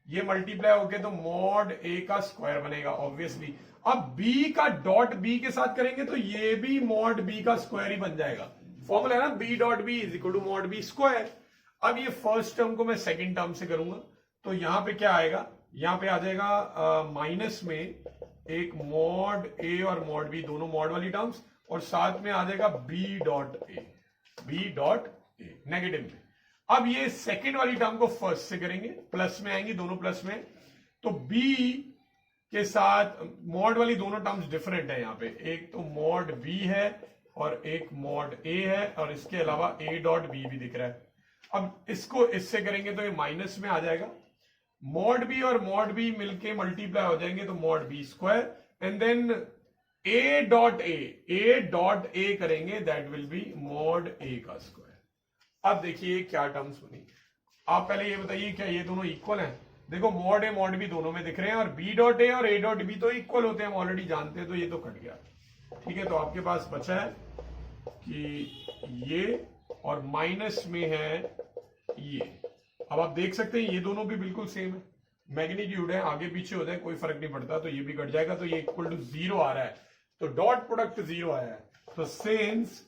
ये मल्टीप्लाई होके तो मॉड ए का स्क्वायर बनेगा ऑब्वियसली। अब बी का डॉट बी के साथ करेंगे तो ये भी मॉड बी का स्क्वायर ही बन जाएगा। फॉर्मूला है ना, B dot B is equal to mod B square. अब ये फर्स्ट टर्म को मैं सेकेंड टर्म से करूंगा तो यहां पे क्या आएगा, यहां पे आ जाएगा माइनस में एक मॉड ए और मॉड बी दोनों मॉड वाली टर्म्स, और साथ में आ जाएगा B dot A, B dot A negative में। अब ये सेकेंड वाली टर्म को फर्स्ट से करेंगे, प्लस में आएंगी दोनों प्लस में, तो बी के साथ मॉड वाली दोनों टर्म्स डिफरेंट है। यहां पे एक तो मॉड बी है और एक मॉड ए है, और इसके अलावा ए डॉट बी भी दिख रहा है। अब इसको इससे करेंगे तो ये माइनस में आ जाएगा। मॉड बी और मॉड बी मिलके मल्टीप्लाई हो जाएंगे तो mod B square, and then A dot A करेंगे that will be mod A का स्क्वायर। अब देखिए क्या टर्म्स बनी। आप पहले ये बताइए क्या ये दोनों इक्वल हैं? देखो मॉड ए मॉड बी दोनों में दिख रहे हैं, और बी डॉट ए और ए डॉट बी तो इक्वल होते हैं, हम ऑलरेडी जानते हैं, तो ये तो कट गया। ठीक है, तो आपके पास बचा है कि ये और माइनस में है ये। अब आप देख सकते हैं ये दोनों भी बिल्कुल सेम है, मैग्नीट्यूड है, आगे पीछे हो जाए कोई फर्क नहीं पड़ता, तो ये भी कट जाएगा, तो ये इक्वल टू 0 आ रहा है, तो डॉट प्रोडक्ट 0 आया है। तो since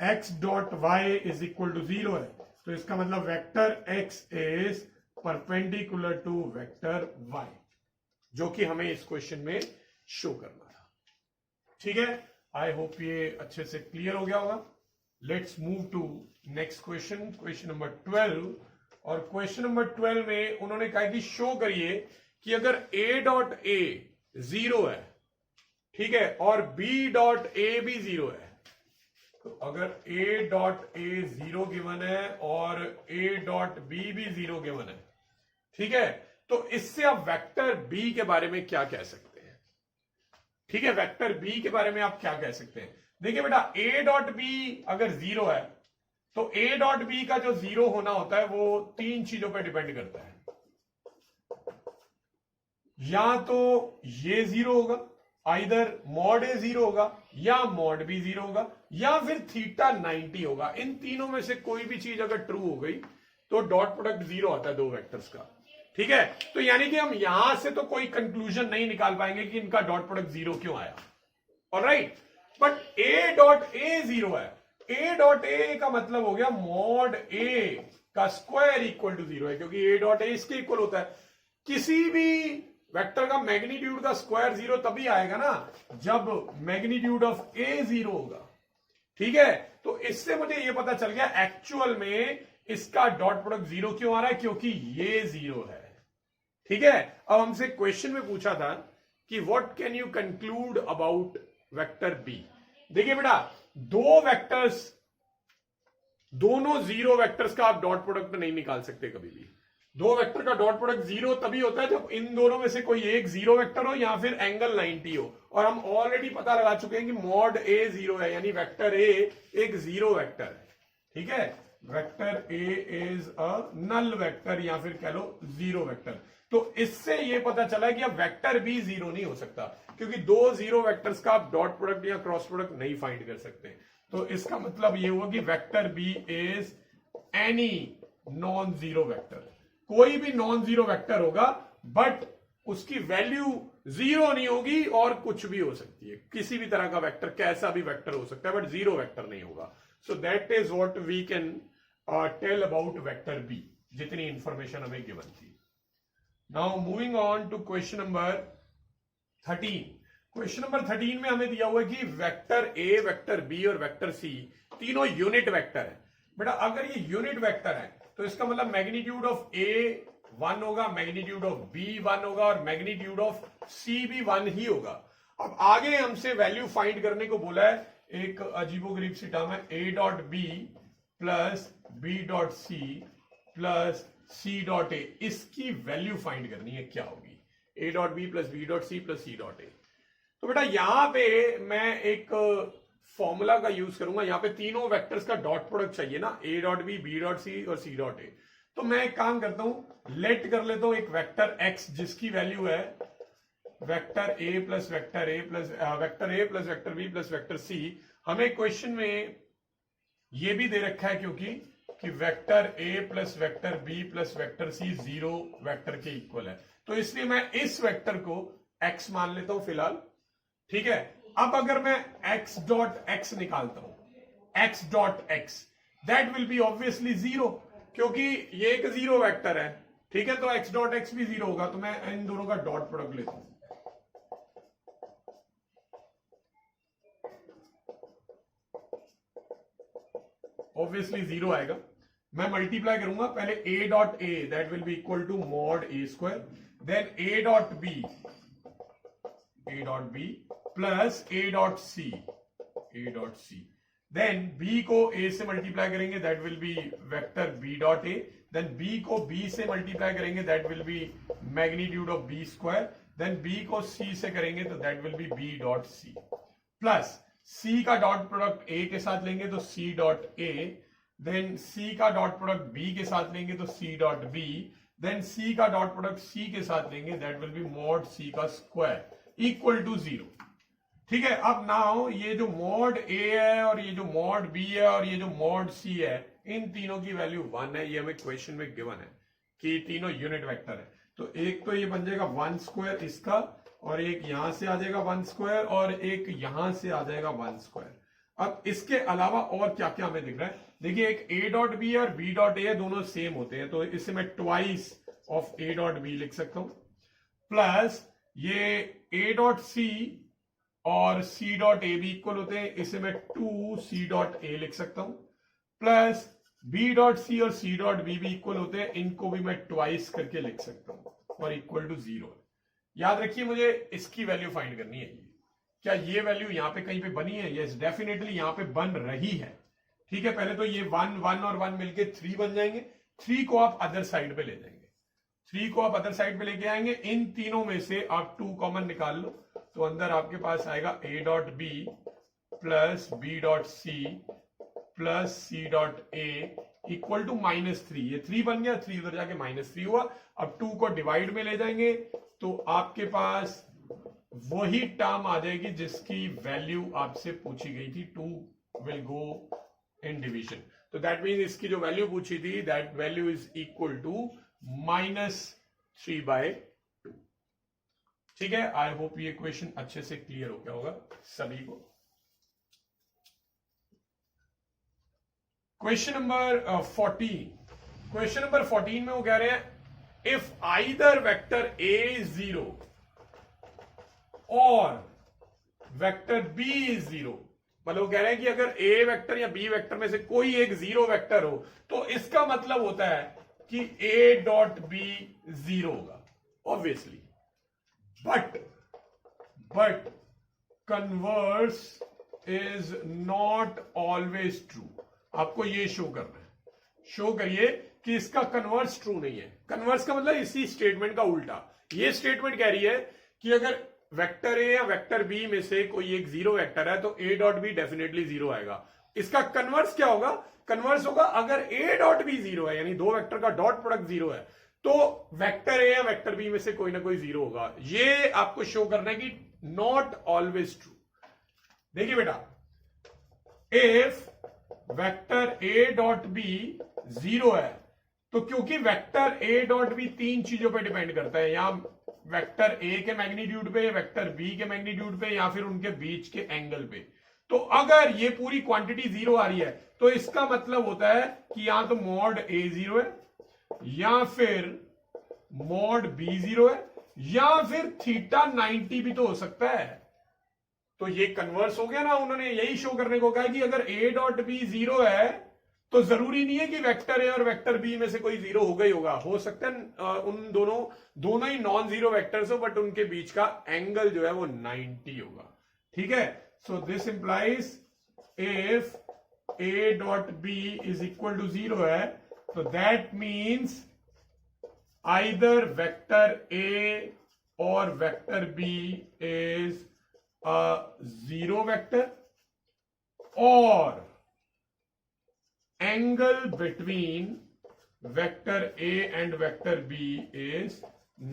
x dot y is equal to 0 है, तो इसका मतलब vector x is perpendicular to vector y, जो कि हमें इस क्वेश्चन में शो करना था। ठीक है, आई होप ये अच्छे से क्लियर हो गया होगा। Let's move to next question, question number 12। और क्वेश्चन नंबर 12 में उन्होंने कहा कि शो करिए कि अगर a डॉट a 0 है, ठीक है, और b डॉट a भी 0 है, तो अगर a डॉट a 0 गिवन है और a डॉट b भी 0 गिवन है, ठीक है, तो इससे आप वेक्टर b के बारे में क्या कह सकते हैं? ठीक है, वेक्टर b के बारे में आप क्या कह सकते हैं? देखिए बेटा, a डॉट b अगर 0 है तो a डॉट b का जो 0 होना होता है वो 3 चीजों पर डिपेंड करता है। या तो ये 0 होगा, आइदर मॉड ए 0 होगा या मॉड बी 0 होगा या फिर थीटा 90 होगा। इन तीनों में से कोई भी चीज अगर ट्रू हो गई तो डॉट प्रोडक्ट 0 आता है दो वेक्टर्स का। ठीक है, तो यानी कि हम यहां से तो कोई कंक्लूजन नहीं निकाल पाएंगे कि इनका डॉट प्रोडक्ट 0 क्यों आया। ऑलराइट, बट ए डॉट ए 0 है। ए डॉट ए का मतलब हो गया मॉड ए का स्क्वायर इक्वल टू 0 है, क्योंकि ए डॉट ए इसके इक्वल होता है। किसी भी वेक्टर का मैग्नीट्यूड का स्क्वायर 0 तभी आएगा ना जब मैग्नीट्यूड ऑफ ए 0 होगा। ठीक है, तो इससे मुझे यह पता चल गया एक्चुअल में इसका डॉट प्रोडक्ट 0 क्यों आ रहा है, क्योंकि ये 0 है। ठीक है, अब हमसे क्वेश्चन में पूछा था कि what can you conclude about vector B. देखिए बेटा, दो वेक्टर्स, दोनों 0 वेक्टर्स का आप डॉट प्रोडक्ट नहीं निकाल सकते कभी भी। दो वेक्टर का डॉट प्रोडक्ट 0 तभी होता है जब इन दोनों में से कोई एक 0 वेक्टर हो या फिर एंगल 90 हो। और हम ऑलरेडी पता लगा चुके हैं कि मॉड ए 0 है, यानी वेक्टर ए एक 0 वेक्टर है। ठीक है, vector A is a null vector या फिर कह लो 0 वेक्टर। तो इससे यह पता चला कि अब वेक्टर भी 0 नहीं हो सकता, क्योंकि दो 0 वेक्टर्स का आप डॉट प्रोडक्ट या क्रॉस प्रोडक्ट नहीं फाइंड कर सकते। तो इसका मतलब यह हुआ कि vector B is any non 0 vector. कोई भी नॉन 0 वेक्टर होगा बट उसकी वैल्यू 0 नहीं होगी और कुछ भी हो सकती है। किसी भी तरह का वेक्टर, कैसा भी वेक्टर हो सकता है, बट 0 वेक्टर नहीं होगा। So that is what we can tell about vector B, जितनी इंफॉर्मेशन हमें गिवन थी। Now moving on to question number 13। Question number 13 में हमें दिया हुआ है कि वेक्टर ए, वेक्टर बी और वेक्टर सी तीनों यूनिट वेक्टर है। बेटा अगर ये यूनिट वेक्टर है तो इसका मतलब मैग्नीट्यूड ऑफ ए 1 होगा, मैग्नीट्यूड ऑफ बी 1 होगा और मैग्नीट्यूड ऑफ सी भी 1 ही होगा। अब आगे हमसे वैल्यू फाइंड करने को बोला है, एक अजीबोगरीब सी टर्म है, A dot B plus B dot C plus C dot A. इसकी वैल्यू फाइंड करनी है, क्या होगी? A dot B plus B dot C plus C dot A. तो बेटा यहां पे मैं एक फॉर्मूला का यूज करूंगा। यहां पे तीनों वेक्टर्स का डॉट प्रोडक्ट चाहिए ना, A dot B dot C और सी डॉट ए। तो मैं एक काम करता हूं, लेट कर लेता हूं एक वेक्टर एक्स जिसकी वैल्यू है vector A plus vector A plus vector B plus vector C. हमें क्वेश्चन में ये भी दे रखा है क्योंकि कि vector A plus vector B plus vector C 0 vector के इक्वल है, तो इसलिए मैं इस वेक्टर को एक्स मान लेता हूं फिलहाल। ठीक है, अब अगर मैं x डॉट एक्स निकालता हूं, x dot x, that will B obviously 0, क्योंकि ये एक 0 वेक्टर है। ठीक है, तो x डॉट एक्स भी 0 होगा। तो मैं इन दोनों का डॉट प्रोडक्ट लेता हूं। ऑब्वियसली 0 आएगा। मैं मल्टीप्लाई करूंगा, पहले a dot A that will be equal to mod A square, then a dot B plus A dot C, then b को a से मल्टीप्लाई करेंगे that will be vector b dot A, then b को b से multiply करेंगे that will be magnitude of b square, then b को c से करेंगे तो that will be b dot C, plus c का डॉट प्रोडक्ट a के साथ लेंगे तो c dot a, then c का डॉट प्रोडक्ट b के साथ लेंगे तो c dot b, then c का डॉट प्रोडक्ट c के साथ लेंगे that will be mod c का स्क्वायर इक्वल टू 0। ठीक है, अब नाउ ये जो मॉड a है और ये जो मॉड b है और ये जो मॉड c है, इन तीनों की वैल्यू 1 है। ये हमें क्वेश्चन में गिवन है कि तीनों यूनिट वेक्टर है। तो एक तो ये बन जाएगा 1 स्क्वायर इसका, और एक यहां से आ जाएगा 1 स्क्वायर और एक यहां से आ जाएगा 1 स्क्वायर। अब इसके अलावा और क्या क्या हमें दिख रहा है, देखिए एक a डॉट बी और b डॉट ए दोनों सेम होते हैं, तो इसे मैं twice of a dot B लिख सकता हूं, प्लस ये a डॉट सी और c डॉट ए भी इक्वल होते हैं, इसे मैं 2c डॉट ए लिख सकता हूं, प्लस b डॉट सी और c डॉट बी भी इक्वल होते हैं, इनको भी मैं ट्वाइस करके लिख सकता हूं और इक्वल टू 0 है। याद रखिए मुझे इसकी वैल्यू फाइंड करनी है। क्या ये वैल्यू यहां पे कहीं पे बनी है? यस, डेफिनेटली यहां पे बन रही है। ठीक है, पहले तो ये 1 1 और 1 मिलके 3 बन जाएंगे। 3 को आप अदर साइड पे ले जाएंगे, 3 को आप अदर साइड पे लेके आएंगे। इन तीनों में से आप 2 कॉमन निकाल लो, तो अंदर आपके पास आएगा a dot B plus B dot C plus C dot A equal to -3। ये 3 बन गया, 3 उधर जाके -3 हुआ। अब 2 को डिवाइड में ले जाएंगे तो आपके पास वही टर्म आ जाएगी जिसकी वैल्यू आपसे पूछी गई थी, 2 विल गो इन डिवीजन। तो दैट मीन इसकी जो वैल्यू पूछी थी, that value is equal to -3/2। ठीक है, आई होप ये क्वेश्चन अच्छे से क्लियर हो गया होगा सभी को। Question number 14। क्वेश्चन नंबर 14 में वो कह रहे हैं if either vector A is 0 और वेक्टर बी इज 0, मतलब वो कह रहे हैं कि अगर ए वेक्टर या बी वेक्टर में से कोई एक 0 वेक्टर हो तो इसका मतलब होता है कि ए डॉट बी 0 होगा obviously. But converse is not always true. आपको ये शो करना है, शो करिए कि इसका कन्वर्स ट्रू नहीं है। कन्वर्स का मतलब इसी स्टेटमेंट का उल्टा। ये स्टेटमेंट कह रही है कि अगर वेक्टर ए या वेक्टर बी में से कोई एक 0 वेक्टर है तो ए डॉट बी डेफिनेटली 0 आएगा। इसका कन्वर्स क्या होगा? कन्वर्स होगा अगर ए डॉट बी 0 है, यानी दो वेक्टर का डॉट प्रोडक्ट 0 है, तो वेक्टर ए या वेक्टर बी में से कोई ना कोई 0 होगा। ये आपको शो करना है कि नॉट ऑलवेज ट्रू। देखिए बेटा, if vector A dot B 0 है तो क्योंकि वेक्टर ए डॉट बी 3 चीजों पर डिपेंड करता है, या वेक्टर ए के मैग्नीट्यूड पे, वेक्टर बी के मैग्नीट्यूड पे, या फिर उनके बीच के एंगल पे। तो अगर ये पूरी क्वांटिटी 0 आ रही है तो इसका मतलब होता है कि या तो मॉड ए 0 है, या फिर मॉड बी 0 है, या फिर थीटा 90 भी तो हो सकता है। तो ये कन्वर्स हो गया ना। उन्होंने यही शो करने को कहा कि अगर ए डॉट बी 0 है तो जरूरी नहीं है कि वेक्टर ए और वेक्टर बी में से कोई 0 होगा ही होगा। हो सकता है उन दोनों ही नॉन 0 वेक्टर्स हो, बट उनके बीच का एंगल जो है वो 90 होगा। ठीक है, so this implies if A dot B is equal to 0 है तो that means either vector A और vector B is a 0 vector और angle between vector A and vector B is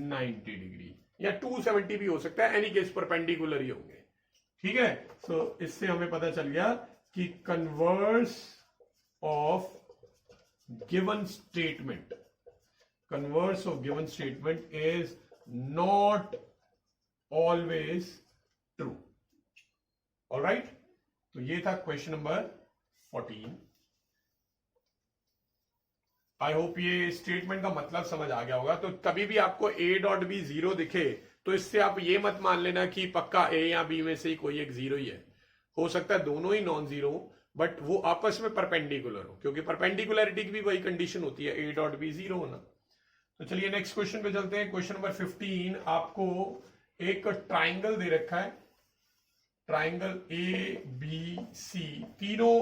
90 degree, या 270 भी हो सकता है। एनी केस परपेंडिकुलर ही होंगे। ठीक है, सो इससे हमें पता चल गया कि converse of given statement is not always true. Alright, तो ये था क्वेश्चन नंबर 14। आई होप ये स्टेटमेंट का मतलब समझ आ गया होगा। तो कभी भी आपको ए डॉट बी 0 दिखे तो इससे आप ये मत मान लेना कि पक्का ए या बी में से ही कोई एक 0 ही है। हो सकता है दोनों ही नॉन 0 हो, बट वो आपस में परपेंडिकुलर हो, क्योंकि परपेंडिकुलरिटी की भी वही कंडीशन होती है, ए डॉट बी 0 होना। तो चलिए नेक्स्ट क्वेश्चन पे चलते हैं। क्वेश्चन नंबर 15, आपको एक ट्राइंगल दे रखा है, ट्राइंगल ए बी सी, तीनों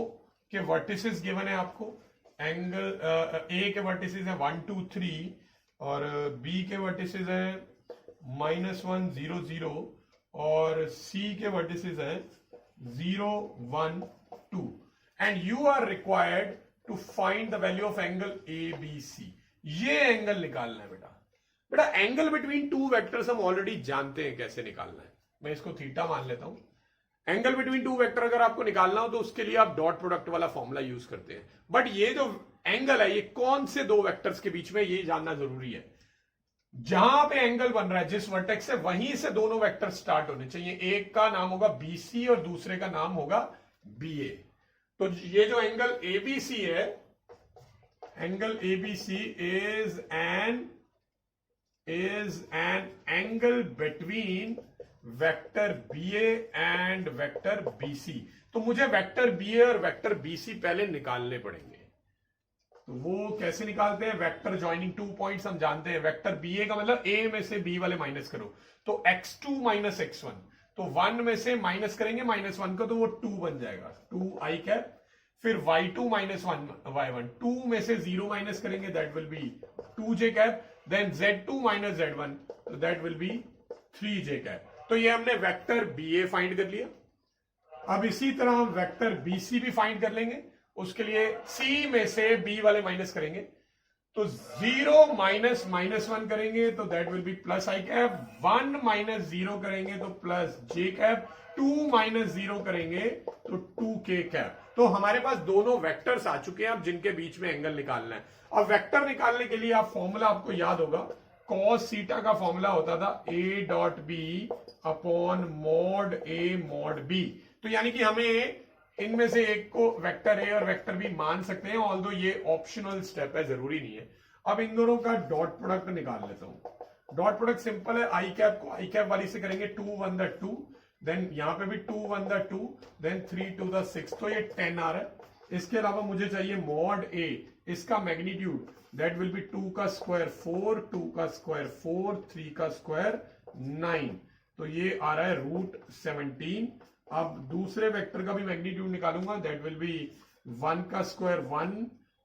के वर्टिसेस गिवन है आपको। एंगल ए के वर्टिसेस है 1 2 3 और बी के वर्टिसेस है -1 0 0 और सी के वर्टिसेस है 0 1 2 and you are required to find the value of angle A B C. ये एंगल निकालना है बेटा। एंगल बिटवीन टू वेक्टर्स हम ऑलरेडी जानते हैं कैसे निकालना है। मैं इसको थीटा मान लेता हूं। एंगल बिटवीन टू वेक्टर अगर आपको निकालना हो तो उसके लिए आप डॉट प्रोडक्ट वाला फॉर्मूला यूज करते हैं। बट ये जो एंगल है ये कौन से दो वेक्टर्स के बीच में, ये जानना जरूरी है। जहां पे एंगल बन रहा है जिस वर्टेक्स से, वहीं से दोनों वेक्टर स्टार्ट होने चाहिए। एक का नाम होगा BC और दूसरे का नाम होगा BA। तो ये जो एंगल ABC है, angle ABC is an angle between vector BA and vector BC। तो मुझे वेक्टर BA और वेक्टर BC पहले निकालने पड़ेंगे। तो वो कैसे निकालते हैं? वेक्टर ज्वाइनिंग 2 पॉइंट्स हम जानते हैं। वेक्टर BA का मतलब A में से B वाले माइनस करो, तो x2 माइनस x1, तो 1 में से माइनस करेंगे -1 को तो वो 2 बन जाएगा, 2i कैप। फिर y2 माइनस y1, 2 में से 0 माइनस करेंगे, that will be 2j cap. Then z2 minus z1, तो that will B 3j cap. तो ये हमने वेक्टर BA फाइंड कर लिया। अब इसी तरह हम वेक्टर BC भी फाइंड कर लेंगे। उसके लिए C में से B वाले माइनस करेंगे, तो 0 माइनस माइनस 1 करेंगे तो that will B plus I cap, 1 minus 0 करेंगे तो प्लस जे कैप, 2 माइनस 0 करेंगे तो 2k कैप। तो हमारे पास दोनों वेक्टर्स आ चुके हैं अब जिनके बीच में एंगल निकालना है। अब वेक्टर निकालने के लिए आप फॉर्मूला आपको याद होगा, कॉस थीटा का फॉर्मूला होता था a dot B upon mod a mod b। तो यानी कि हमें इनमें से एक को वेक्टर ए और वेक्टर बी मान सकते हैं, ऑल्दो ये ऑप्शनल स्टेप है, जरूरी नहीं है। अब इन दोनों का डॉट प्रोडक्ट निकाल लेता हूं। डॉट प्रोडक्ट सिंपल है, आई कैप को आई कैप वाली से करेंगे 2 1 द 2, देन यहां पे भी 2 1 द 2, देन 3 2 द 6, तो ये 10 आ रहा है। इसके अलावा मुझे चाहिए मॉड ए, इसका मैग्नीट्यूड दैट विल बी 2 का स्क्वायर 4, 2 का स्क्वायर 4, 3 का स्क्वायर 9, तो ये आ रहा है रूट 17। अब दूसरे वेक्टर का भी मैग्नीट्यूड निकालूंगा, दैट विल बी 1 का स्क्वायर 1,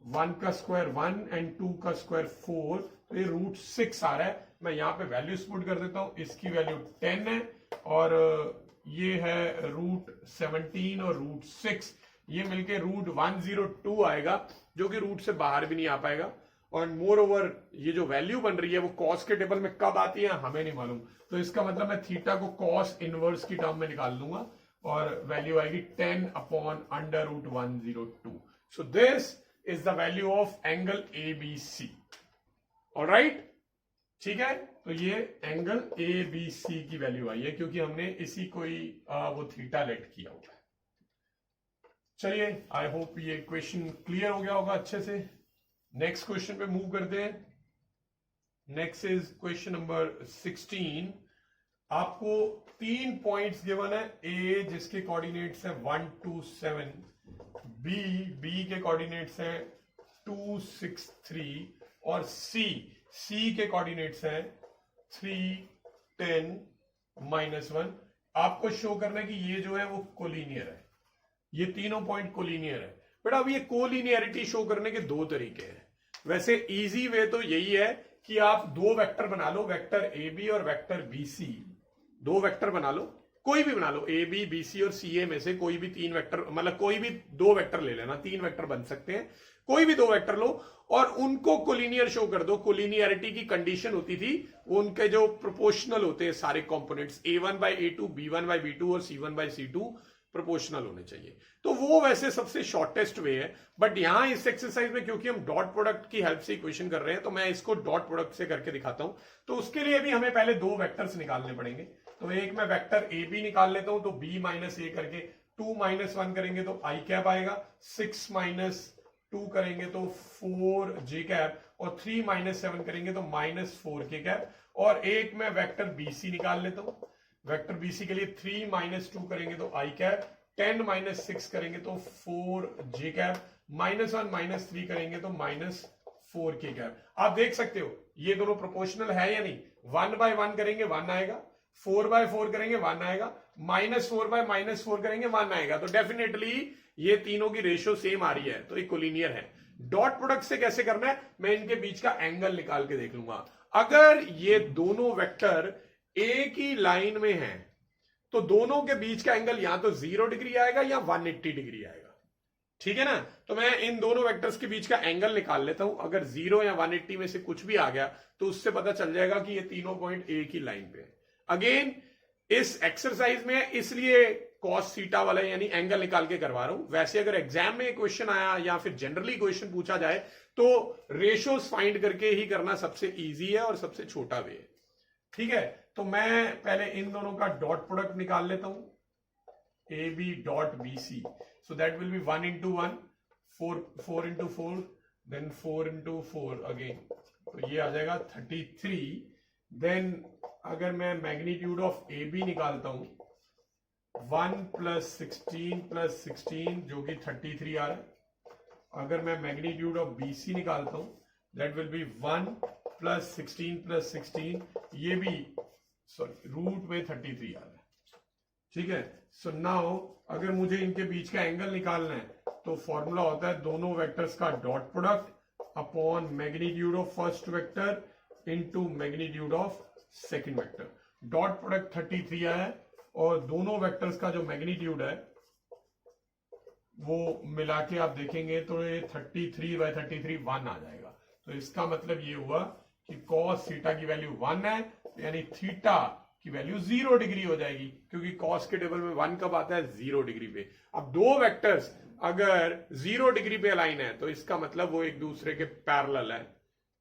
1 का स्क्वायर 1 एंड 2 का स्क्वायर 4, तो ये रूट 6 आ रहा है। मैं यहां पे वैल्यूज पुट कर देता हूं, इसकी वैल्यू 10 है और ये है रूट 17 और रूट 6, ये मिलके रूट 102 आएगा, जो कि रूट से बाहर भी नहीं आ पाएगा। और मोर ओवर ये जो वैल्यू बन रही है वो कॉस के टेबल में कब आती है हमें नहीं मालूम, तो इसका मतलब मैं थीटा को कॉस इनवर्स की टर्म में निकाल लूंगा और वैल्यू आएगी 10 upon under root 102। So this is the value of angle ABC। Alright, ठीक है, तो ये एंगल ABC की वैल्यू आई है क्योंकि हमने इसी कोई वो थीटा लेट किया हुआ है। चलिए, आई होप ये क्वेश्चन क्लियर हो गया होगा अच्छे से। नेक्स्ट क्वेश्चन पे मूव करते हैं। Next is question number 16। आपको 3 पॉइंट्स गिवन है, ए जिसके कोऑर्डिनेट्स हैं 1 2 7, बी के कोऑर्डिनेट्स हैं 2 6 3 और सी के कोऑर्डिनेट्स हैं 3 10 -1। आपको शो करना है कि ये जो है वो कोलिनियर है, ये तीनों पॉइंट कोलिनियर है। बट अब ये कोलिनियरिटी शो करने के दो तरीके हैं। वैसे इजी वे तो यही है कि आप दो वेक्टर बना लो, वेक्टर ए बी और वेक्टर बी सी, दो वेक्टर बना लो, कोई भी बना लो, ए बी बी सी और सी ए में से कोई भी 3 वेक्टर, मतलब कोई भी 2 वेक्टर ले लेना, 3 वेक्टर बन सकते हैं, कोई भी 2 वेक्टर लो और उनको कोलिनियर शो कर दो। कोलिनियरिटी की कंडीशन होती थी उनके जो प्रोपोर्शनल होते हैं सारे कंपोनेंट्स, A1/A2, B1/B2 और C1/C2 प्रोपोर्शनल होने चाहिए। तो वो वैसे सबसे शॉर्टेस्ट वे है, बट यहां इस एक्सरसाइज में क्योंकि हम डॉट प्रोडक्ट की हेल्प से इक्वेशन कर रहे हैं तो मैं इसको डॉट प्रोडक्ट से करके दिखाता हूं। तो उसके लिए भी हमें पहले 2 वेक्टर्स निकालने पड़ेंगे। तो एक मैं वेक्टर ए बी निकाल लेता हूं, तो b माइनस ए करके 2 -1 करेंगे तो आई कैप आएगा, 6 -2 करेंगे तो 4 जे कैप और 3 -7 करेंगे तो -4 के कैप। और एक मैं वेक्टर बी सी निकाल लेता हूं। वेक्टर बीसी के लिए 3 -2 करेंगे तो आई कैप, 10 -6 करेंगे तो 4 जे कैप, -1 -3 करेंगे तो -4 के कैप। आप देख सकते हो ये दोनों प्रोपोर्शनल है या नहीं। 1/1 करेंगे 1 आएगा, 4/4 करेंगे 1 आएगा, -4/-4 करेंगे 1 आएगा। तो डेफिनेटली ये तीनों की रेशियो सेम आ रही है, तो ये कोलिनियर है। डॉट प्रोडक्ट से कैसे करना है, मैं इनके बीच का एंगल निकाल के देख लूंगा। अगर ये दोनों वेक्टर एक ही लाइन में है तो दोनों के बीच का एंगल या तो 0 डिग्री आएगा या 180 डिग्री आएगा, ठीक है ना। तो मैं इन दोनों वेक्टर्स के बीच का एंगल निकाल लेता हूं। अगर 0 या 180 में से कुछ भी आ गया तो उससे पता चल जाएगा कि ये तीनों पॉइंट एक ही लाइन पे है। अगेन इस एक्सरसाइज में इसलिए कॉस थीटा वाला यानी एंगल निकाल के करवा रहा हूं। वैसे अगर एग्जाम में क्वेश्चन आया या फिर जनरली क्वेश्चन पूछा जाए तो रेशियोज फाइंड करके ही करना सबसे इजी है और सबसे छोटा वे है, ठीक है। तो मैं पहले इन दोनों का डॉट प्रोडक्ट निकाल लेता हूं, A B dot B C. So that will be 1 × 1, 4 × 4, then 4 × 4 again, तो ये आ जाएगा 33। देन अगर मैं मैग्नीट्यूड ऑफ ए बी निकालता हूं, 1 + 16 + 16 जो कि 33 आ रहा है। अगर मैं मैग्नीट्यूड ऑफ बी सी निकालता हूं, दैट विल बी 1 + 16 + 16, ये भी रूट में 33 आ रहा है, ठीक है। सो नाउ अगर मुझे इनके बीच का एंगल निकालना है तो फॉर्मूला होता है दोनों वेक्टर्स का dot product upon magnitude of first vector into magnitude of second vector. Dot product 33 आया है और दोनों वेक्टर्स का जो मैग्नीट्यूड है वो मिला के आप देखेंगे तो ये 33/33 1 आ जाएगा। तो इसका मतलब ये हुआ कि cos थीटा की वैल्यू 1 है, यानी थीटा की वैल्यू 0 डिग्री हो जाएगी, क्योंकि cos के टेबल में 1 कब आता है? 0 डिग्री पे। अब दो वेक्टर्स अगर 0 डिग्री पे अलाइन है तो इसका मतलब वो एक दूसरे के पैरेलल है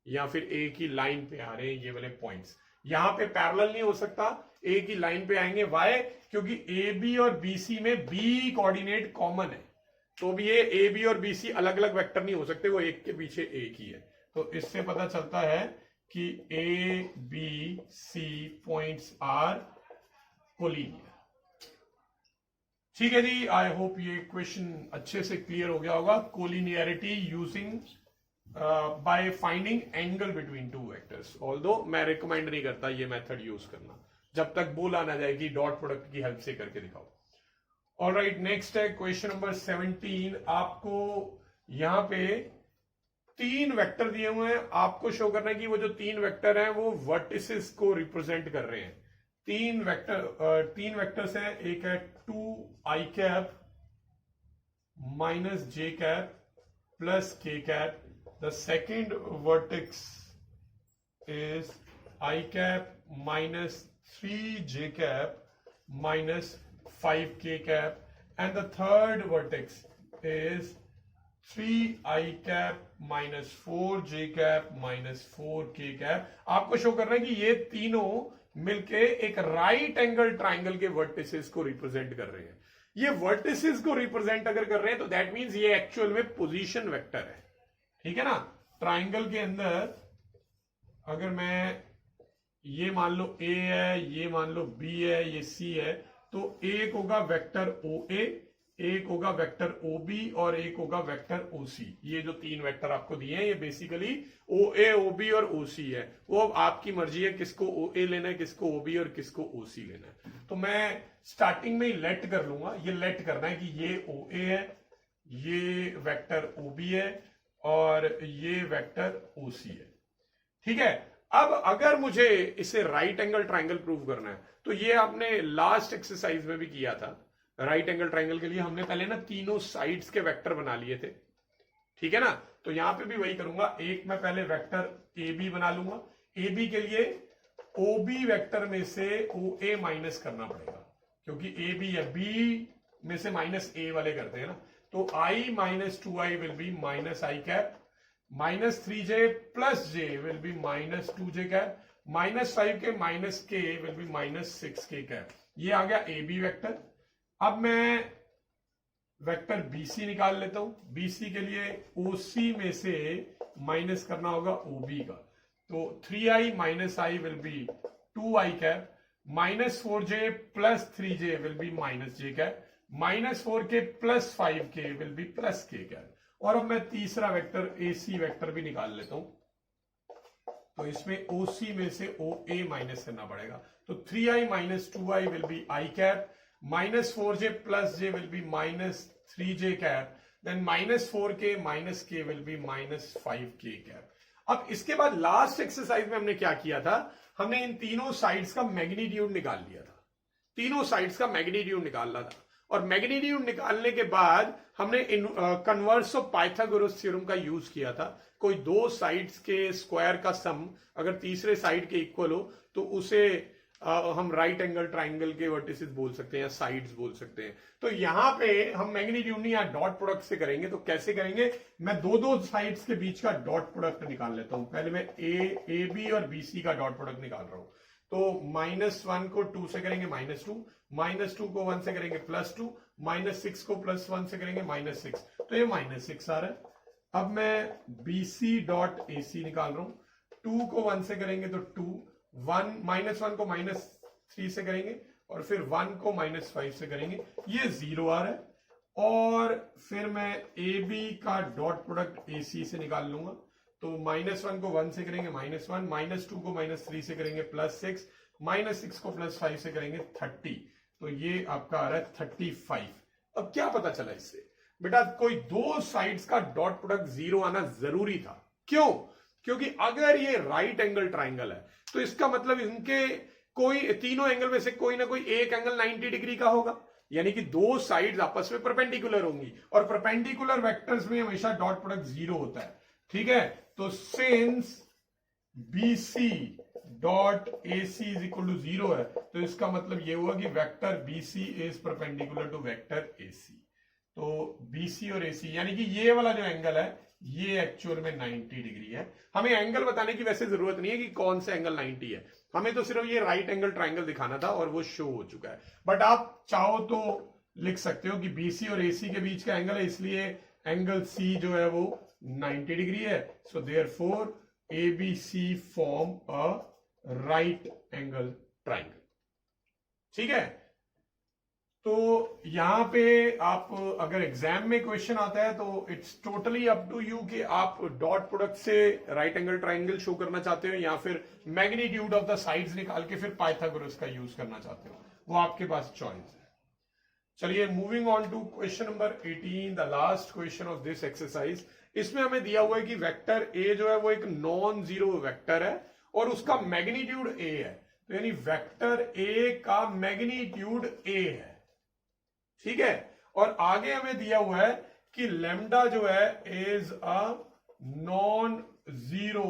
या फिर एक ही लाइन पे आ रहे हैं ये वाले पॉइंट्स। यहां पे पैरेलल नहीं हो सकता, एक ही लाइन पे आएंगे। वाई? क्योंकि ए बी और बी सी में बी कोऑर्डिनेट कॉमन है, तो भी ये ए बी और बी सी अलग अलग वेक्टर नहीं हो सकते, वो एक के पीछे एक ही है। तो इससे पता चलता है कि A B C points are collinear. ठीक है जी, आई होप ये क्वेश्चन अच्छे से क्लियर हो गया होगा। Collinearity using by finding angle between two vectors. Although मैं रिकमेंड नहीं करता ये मेथड यूज करना, जब तक बोला ना जाए कि डॉट प्रोडक्ट की हेल्प से करके दिखाओ। ऑलराइट, नेक्स्ट है क्वेश्चन नंबर 17। आपको यहां पे 3 वेक्टर दिए हुए हैं, आपको शो करना है कि वो जो 3 वेक्टर हैं वो वर्टिसेस को रिप्रेजेंट कर रहे हैं। 3 वेक्टर्स हैं, एक है 2i cap minus j cap plus k cap. The second vertex is i cap minus 3j cap minus 5k cap, and the third vertex is 3i cap minus 4j cap minus 4k cap। आपको show करना है कि ये तीनों मिलके एक right angle triangle के vertices को रिप्रेजेंट कर रहे हैं। ये वर्टिसेस को रिप्रेजेंट अगर कर रहे हैं तो दैट मींस ये एक्चुअल में पोजीशन वेक्टर है, ठीक है ना। ट्राइंगल के अंदर अगर मैं ये मान लो A है, ये मान लो B है, ये C है, तो एक होगा वेक्टर OA, एक होगा वेक्टर OB और एक होगा वेक्टर OC। ये जो 3 वेक्टर आपको दिए हैं ये बेसिकली OA, OB और OC है। वो अब आपकी मर्जी है किसको OA लेना है, किसको OB और किसको OC लेना है। तो मैं स्टार्टिंग में ही लेट कर लूंगा, ये लेट करना है कि ये OA है, ये वेक्टर OB है और ये वेक्टर OC है, ठीक है। अब अगर मुझे इसे राइट एंगल ट्राइंगल प्रूव करना है तो ये आपने लास्ट एक्सरसाइज में भी किया था। राइट एंगल ट्राइंगल के लिए हमने पहले ना तीनों साइड्स के वेक्टर बना लिए थे, ठीक है ना। तो यहां पे भी वही करूंगा, एक मैं पहले वेक्टर ए बी बना लूंगा। ए बी के लिए ओ बी वेक्टर में से ओ ए माइनस करना पड़ेगा, क्योंकि ए बी है, बी में से माइनस ए वाले करते हैं ना। तो I minus 2i will be minus I cap, minus 3j plus j will be minus 2j cap, minus 5k minus k will be minus 6k cap. ये आ गया ए बी वेक्टर। अब मैं वेक्टर BC निकाल लेता हूं। BC के लिए OC में से माइनस करना होगा OB का, तो 3i minus i will B 2i cap, minus 4j plus 3j will be minus j cap, minus 4k plus 5k will be plus k cap. और अब मैं तीसरा वेक्टर AC वेक्टर भी निकाल लेता हूं, तो इसमें OC में से OA माइनस करना पड़ेगा। तो 3i minus 2i will be i cap, minus 4j plus j will be minus 3j cap, then minus 4k minus k will be minus 5k cap. अब इसके बाद लास्ट एक्सरसाइज में हमने क्या किया था, हमने इन तीनों साइड्स का मैग्नीट्यूड निकाल लिया था। तीनों साइड्स का मैग्नीट्यूड निकालना था, और मैग्नीट्यूड निकालने के बाद हमने कन्वर्स ऑफ पाइथागोरस थ्योरम का यूज किया था। कोई दो साइड्स के स्क्वायर का सम अगर तीसरे साइड के इक्वल हो तो उसे हम राइट एंगल ट्राइंगल के वर्टिसेस बोल सकते हैं या साइड्स बोल सकते हैं। तो यहां पे हम मैग्नीट्यूड नहीं या डॉट प्रोडक्ट से करेंगे। तो कैसे करेंगे, मैं दो साइड्स के बीच का डॉट प्रोडक्ट निकाल लेता हूं। पहले मैं ए बी और बी सी का डॉट प्रोडक्ट निकाल रहा हूं। तो -1 को 2 से करेंगे -2, -2 को 1 से करेंगे +2, -6 को +1 से करेंगे -6, तो ये -6 आ रहा है। अब मैं BC डॉट AC निकाल रहा हूं। 2 को 1 से करेंगे तो 2, -1 को -3 से करेंगे और फिर 1 को -5 से करेंगे, ये 0 आ रहा है। और फिर मैं AB का डॉट प्रोडक्ट AC से निकाल लूंगा। तो -1 को 1 से करेंगे -1, -2 को -3 से करेंगे +6, -6 को +5 से करेंगे 30, तो ये आपका आ रहा है 35। अब क्या पता चला इससे, बेटा कोई दो साइड्स का डॉट प्रोडक्ट 0 आना जरूरी था। क्यों? क्योंकि अगर ये राइट एंगल ट्राइंगल है तो इसका मतलब इनके कोई तीनों एंगल में से कोई ना कोई एक एंगल 90 डिग्री का होगा, यानी कि दो साइड्स आपस में परपेंडिकुलर होंगी, और परपेंडिकुलर वेक्टर्स में हमेशा डॉट प्रोडक्ट 0 होता है, ठीक है। तो since BC dot AC is equal to 0 है, तो इसका मतलब ये हुआ कि vector BC is perpendicular to vector AC। तो BC और AC यानी कि ये वाला जो एंगल है ये एक्चुअल में 90 डिग्री है। हमें एंगल बताने की वैसे जरूरत नहीं है कि कौन सा एंगल 90 है, हमें तो सिर्फ ये राइट एंगल ट्राइंगल दिखाना था और वो शो हो चुका है। बट आप चाहो तो लिख सकते हो कि BC और AC के बीच का एंगल है, इसलिए एंगल C जो है वो 90 डिग्री है। So therefore ABC form a right angle triangle. ठीक है, तो यहां पे आप अगर एग्जाम में क्वेश्चन आता है तो it's totally up to you कि आप डॉट प्रोडक्ट से राइट एंगल ट्राइंगल शो करना चाहते हो या फिर मैग्नीट्यूड ऑफ द साइड्स निकाल के फिर पाइथागोरस का यूज करना चाहते हो, वो आपके पास चॉइस है। चलिए moving on to question number 18, the last question of this exercise. इसमें हमें दिया हुआ है कि वेक्टर ए जो है वो एक नॉन जीरो वेक्टर है और उसका मैग्नीट्यूड ए है, तो यानी वेक्टर ए का मैग्नीट्यूड ए है। ठीक है, और आगे हमें दिया हुआ है कि लेमडा जो है is a non zero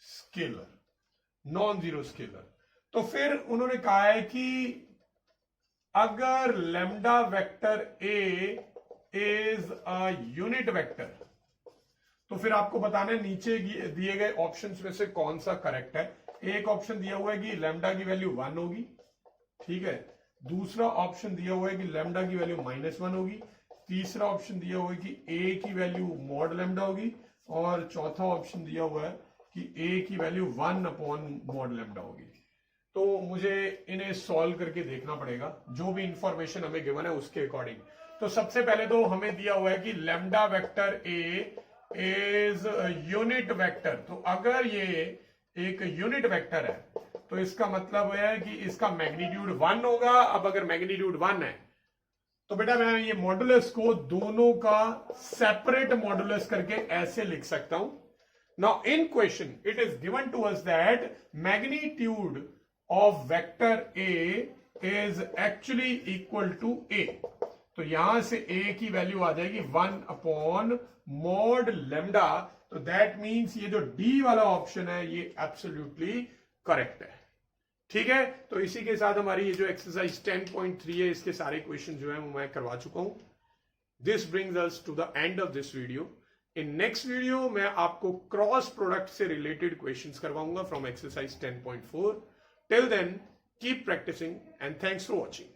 scalar, non zero scalar. तो फिर उन्होंने कहा है कि अगर lambda vector A is a unit vector, तो फिर आपको बताना है नीचे दिए गए ऑप्शंस में से कौन सा करेक्ट है। एक ऑप्शन दिया हुआ है कि लेमडा की वैल्यू 1 होगी, ठीक है। दूसरा ऑप्शन दिया हुआ है कि लेमडा की वैल्यू -1 होगी। तीसरा ऑप्शन दिया हुआ है कि ए की वैल्यू मॉड लेमडा होगी और चौथा ऑप्शन दिया हुआ है कि ए की वैल्यू 1 अपॉन मॉड लेमडा होगी। तो मुझे इन्हें सॉल्व करके देखना पड़ेगा जो भी इंफॉर्मेशन हमें गिवन है उसके अकॉर्डिंग। तो सबसे पहले तो हमें दिया हुआ है कि lambda vector A is unit vector, तो अगर ये एक यूनिट वेक्टर है तो इसका मतलब है कि इसका मैग्नीट्यूड 1 होगा। अब अगर मैग्नीट्यूड 1 है तो बेटा मैं ये मॉडुलस को दोनों का सेपरेट मॉडुलस करके ऐसे लिख सकता हूं। Now in question it is given to us that magnitude of vector A is actually equal to A, तो यहां से ए की वैल्यू आ जाएगी 1 अपॉन मॉड लेमडा। तो दैट मींस ये जो डी वाला ऑप्शन है ये एब्सोल्युटली करेक्ट है। ठीक है, तो इसी के साथ हमारी ये जो एक्सरसाइज 10.3 है इसके सारे क्वेश्चन जो है वो मैं करवा चुका हूं। This brings us to the end of this video. In next video मैं आपको क्रॉस प्रोडक्ट से रिलेटेड क्वेश्चंस करवाऊंगा from exercise 10.4। Till then keep practising and thanks for watching.